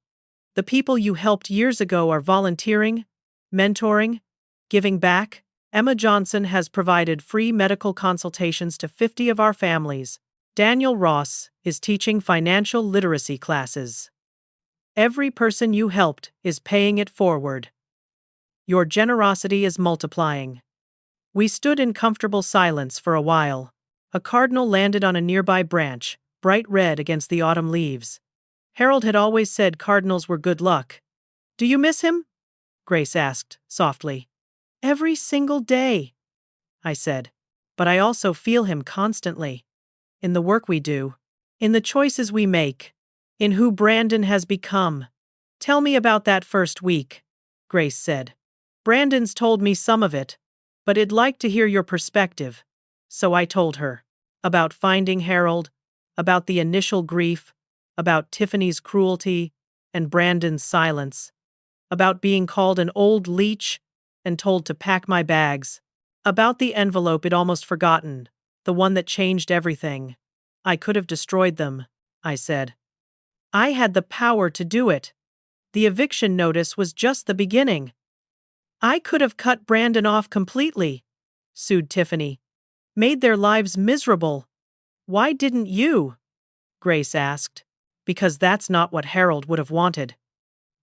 The people you helped years ago are volunteering, mentoring, giving back. Emma Johnson has provided free medical consultations to 50 of our families. Daniel Ross is teaching financial literacy classes. Every person you helped is paying it forward. Your generosity is multiplying. We stood in comfortable silence for a while. A cardinal landed on a nearby branch, bright red against the autumn leaves. Harold had always said cardinals were good luck. Do you miss him? Grace asked, softly. Every single day, I said. But I also feel him constantly. In the work we do. In the choices we make. in who Brandon has become. Tell me about that first week, Grace said. Brandon's told me some of it, but I'd like to hear your perspective. So I told her. About finding Harold, about the initial grief, about Tiffany's cruelty and Brandon's silence, about being called an old leech and told to pack my bags, about the envelope I'd almost forgotten, the one that changed everything. I could have destroyed them, I said. I had the power to do it. The eviction notice was just the beginning. I could have cut Brandon off completely, sued Tiffany. Made their lives miserable. Why didn't you? Grace asked. Because that's not what Harold would have wanted.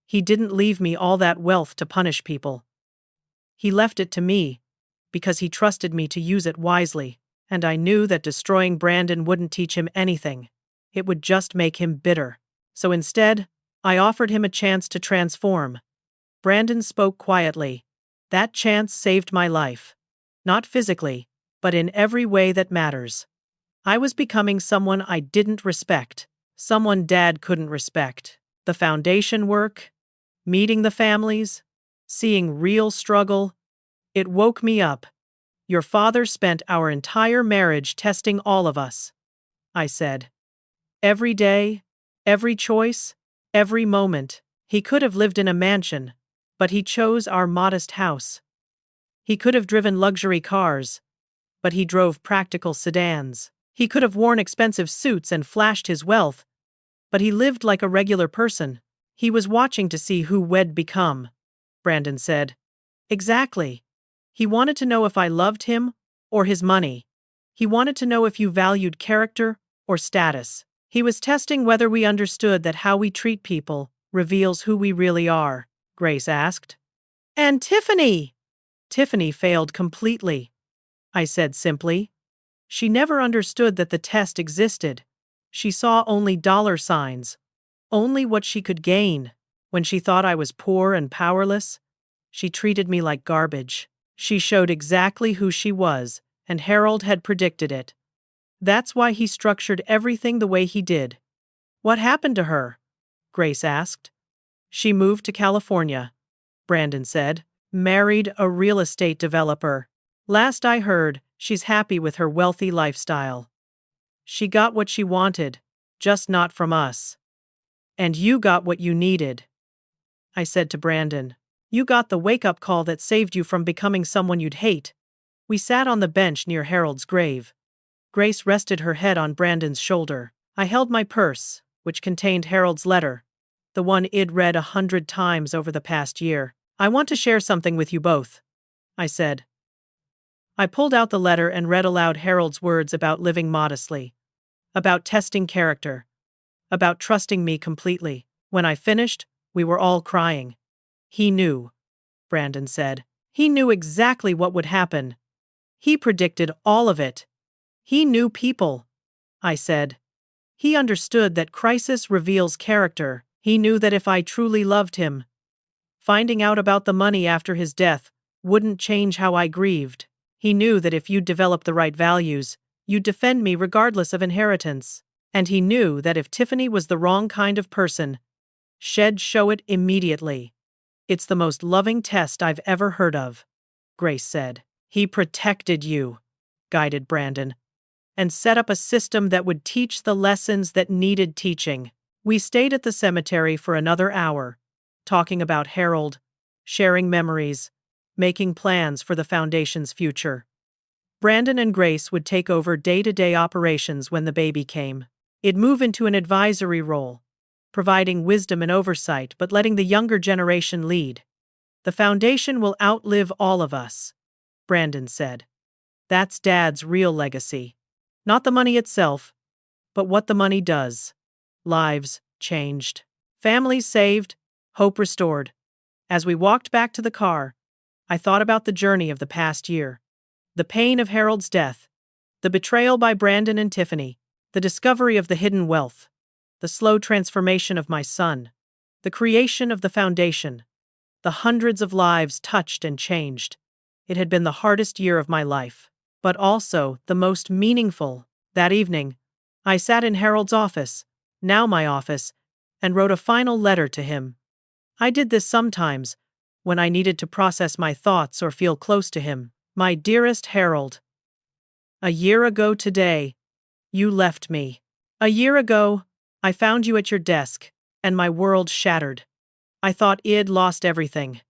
He didn't leave me all that wealth to punish people. He left it to me, because he trusted me to use it wisely, and I knew that destroying Brandon wouldn't teach him anything. It would just make him bitter. So instead, I offered him a chance to transform. Brandon spoke quietly. That chance saved my life. Not physically, but in every way that matters. I was becoming someone I didn't respect, someone Dad couldn't respect. The foundation work, meeting the families, seeing real struggle, it woke me up. Your father spent our entire marriage testing all of us, I said. Every day, every choice, every moment. He could have lived in a mansion, but he chose our modest house. He could have driven luxury cars, but he drove practical sedans. He could have worn expensive suits and flashed his wealth, but he lived like a regular person. He was watching to see who we'd become, Brandon said. Exactly. He wanted to know if I loved him or his money. He wanted to know if you valued character or status. He was testing whether we understood that how we treat people reveals who we really are, Grace asked. And Tiffany! Tiffany failed completely, I said simply. She never understood that the test existed. She saw only dollar signs, only what she could gain. When she thought I was poor and powerless, she treated me like garbage. She showed exactly who she was, and Harold had predicted it. That's why he structured everything the way he did. What happened to her? Grace asked. She moved to California, Brandon said. Married a real estate developer. Last I heard, she's happy with her wealthy lifestyle. She got what she wanted, just not from us. And you got what you needed, I said to Brandon. You got the wake-up call that saved you from becoming someone you'd hate. We sat on the bench near Harold's grave. Grace rested her head on Brandon's shoulder. I held my purse, which contained Harold's letter, the one I'd read 100 times over the past year. I want to share something with you both, I said. I pulled out the letter and read aloud Harold's words about living modestly, about testing character, about trusting me completely. When I finished, we were all crying. He knew, Brandon said. He knew exactly what would happen. He predicted all of it. He knew people, I said. He understood that crisis reveals character. He knew that if I truly loved him, finding out about the money after his death wouldn't change how I grieved. He knew that if you'd develop the right values, you'd defend me regardless of inheritance. And he knew that if Tiffany was the wrong kind of person, she'd show it immediately. It's the most loving test I've ever heard of, Grace said. He protected you, guided Brandon, and set up a system that would teach the lessons that needed teaching. We stayed at the cemetery for another hour, talking about Harold, sharing memories, making plans for the foundation's future. Brandon and Grace would take over day-to-day operations when the baby came. It'd move into an advisory role, providing wisdom and oversight but letting the younger generation lead. The foundation will outlive all of us, Brandon said. That's Dad's real legacy. Not the money itself, but what the money does. Lives changed. Families saved. Hope restored. As we walked back to the car, I thought about the journey of the past year. The pain of Harold's death. The betrayal by Brandon and Tiffany. The discovery of the hidden wealth. The slow transformation of my son. The creation of the foundation. The hundreds of lives touched and changed. It had been the hardest year of my life, but also the most meaningful. That evening, I sat in Harold's office, now my office, and wrote a final letter to him. I did this sometimes, when I needed to process my thoughts or feel close to him. My dearest Harold, a year ago today, you left me. A year ago, I found you at your desk, and my world shattered. I thought I'd lost everything.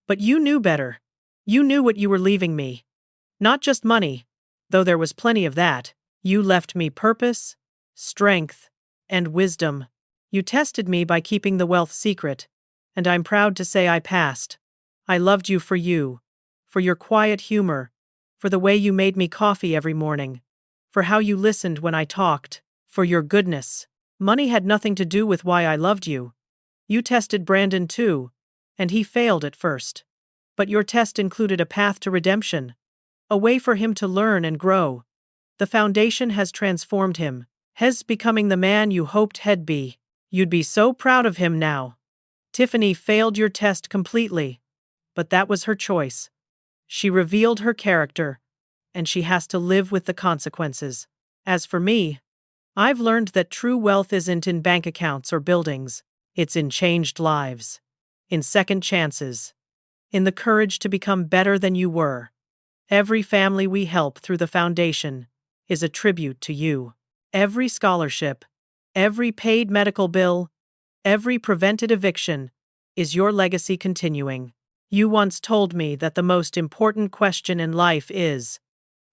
But you knew better. You knew what you were leaving me. Not just money, though there was plenty of that. You left me purpose, strength, and wisdom. You tested me by keeping the wealth secret, and I'm proud to say I passed. I loved you, for your quiet humor, for the way you made me coffee every morning, for how you listened when I talked, for your goodness. Money had nothing to do with why I loved you. You tested Brandon too, and he failed at first. But your test included a path to redemption, a way for him to learn and grow. The foundation has transformed him, has becoming the man you hoped he'd be. You'd be so proud of him now. Tiffany failed your test completely, but that was her choice. She revealed her character, and she has to live with the consequences. As for me, I've learned that true wealth isn't in bank accounts or buildings. It's in changed lives, in second chances, in the courage to become better than you were. Every family we help through the foundation is a tribute to you. Every scholarship, every paid medical bill, every prevented eviction is your legacy continuing. You once told me that the most important question in life is,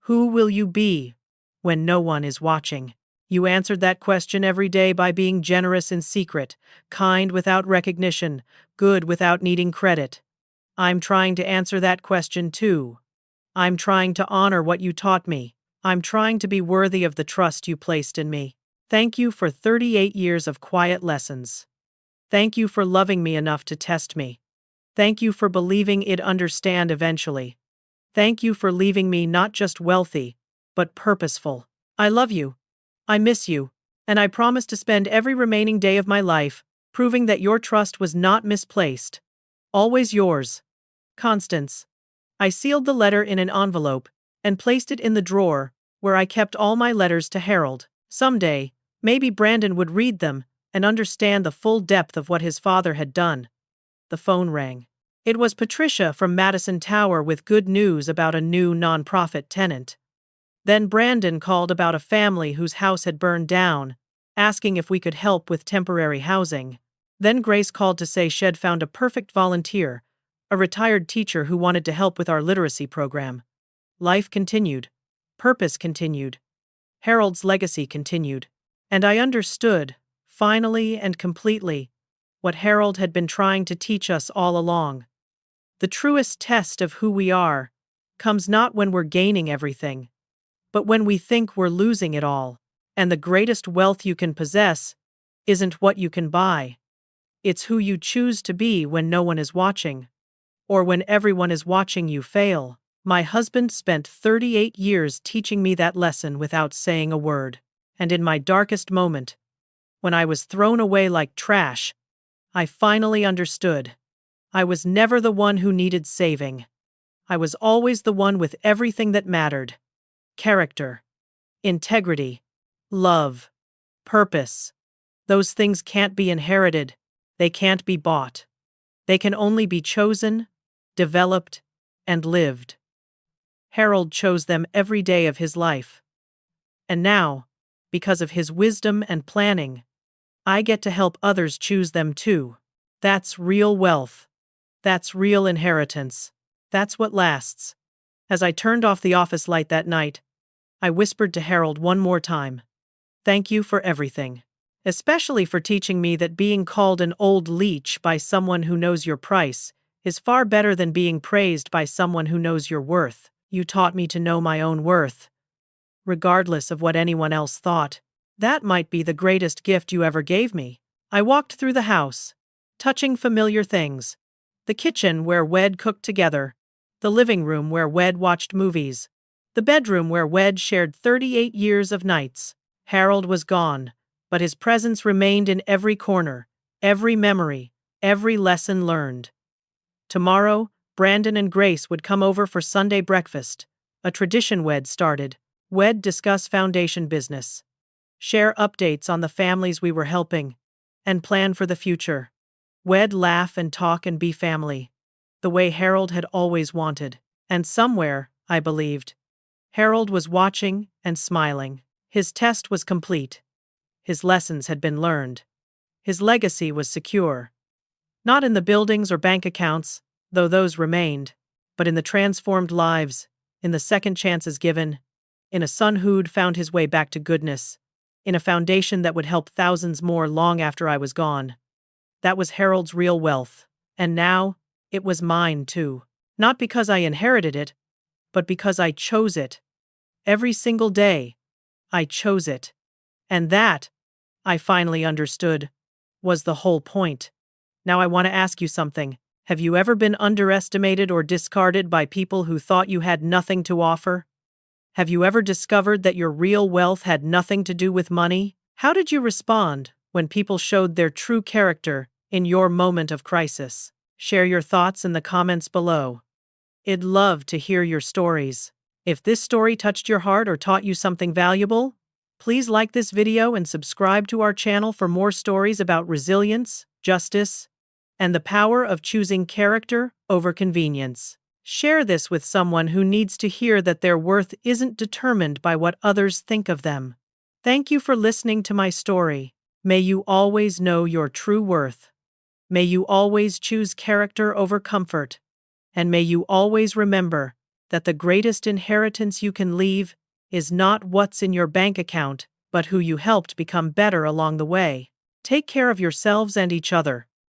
who will you be when no one is watching? You answered that question every day by being generous in secret, kind without recognition, good without needing credit. I'm trying to answer that question too. I'm trying to honor what you taught me. I'm trying to be worthy of the trust you placed in me. Thank you for 38 years of quiet lessons. Thank you for loving me enough to test me. Thank you for believing I'd understand eventually. Thank you for leaving me not just wealthy, but purposeful. I love you. I miss you. And I promise to spend every remaining day of my life proving that your trust was not misplaced. Always yours, Constance. I sealed the letter in an envelope and placed it in the drawer where I kept all my letters to Harold. Someday, maybe Brandon would read them and understand the full depth of what his father had done. The phone rang. It was Patricia from Madison Tower with good news about a new nonprofit tenant. Then Brandon called about a family whose house had burned down, asking if we could help with temporary housing. Then Grace called to say she'd found a perfect volunteer, a retired teacher who wanted to help with our literacy program. Life continued. Purpose continued. Harold's legacy continued. And I understood, finally and completely, what Harold had been trying to teach us all along. The truest test of who we are comes not when we're gaining everything, but when we think we're losing it all. And the greatest wealth you can possess isn't what you can buy. It's who you choose to be when no one is watching, or when everyone is watching you fail. My husband spent 38 years teaching me that lesson without saying a word. And in my darkest moment, when I was thrown away like trash, I finally understood. I was never the one who needed saving. I was always the one with everything that mattered. Character, integrity, love, purpose. Those things can't be inherited. They can't be bought. They can only be chosen, developed, and lived. Harold chose them every day of his life. And now, because of his wisdom and planning, I get to help others choose them too. That's real wealth. That's real inheritance. That's what lasts. As I turned off the office light that night, I whispered to Harold one more time, "Thank you for everything. Especially for teaching me that being called an old leech by someone who knows your price is far better than being praised by someone who knows your worth. You taught me to know my own worth, regardless of what anyone else thought. That might be the greatest gift you ever gave me." I walked through the house, touching familiar things. The kitchen where we'd cooked together, the living room where we'd watched movies, the bedroom where we'd shared 38 years of nights. Harold was gone, but his presence remained in every corner, every memory, every lesson learned. Tomorrow, Brandon and Grace would come over for Sunday breakfast, a tradition we'd started. We'd discuss foundation business, share updates on the families we were helping, and plan for the future. Wed, laugh, and talk and be family. The way Harold had always wanted. And somewhere, I believed, Harold was watching and smiling. His test was complete. His lessons had been learned. His legacy was secure. Not in the buildings or bank accounts, though those remained, but in the transformed lives, in the second chances given, in a son who'd found his way back to goodness, in a foundation that would help thousands more long after I was gone. That was Harold's real wealth, and now it was mine too. Not because I inherited it, but because I chose it. Every single day, I chose it. And that, I finally understood, was the whole point. Now I want to ask you something. Have you ever been underestimated or discarded by people who thought you had nothing to offer? Have you ever discovered that your real wealth had nothing to do with money? How did you respond when people showed their true character in your moment of crisis? Share your thoughts in the comments below. I'd love to hear your stories. If this story touched your heart or taught you something valuable, please like this video and subscribe to our channel for more stories about resilience, justice, and the power of choosing character over convenience. Share this with someone who needs to hear that their worth isn't determined by what others think of them. Thank you for listening to my story. May you always know your true worth. May you always choose character over comfort. And may you always remember that the greatest inheritance you can leave is not what's in your bank account, but who you helped become better along the way. Take care of yourselves and each other.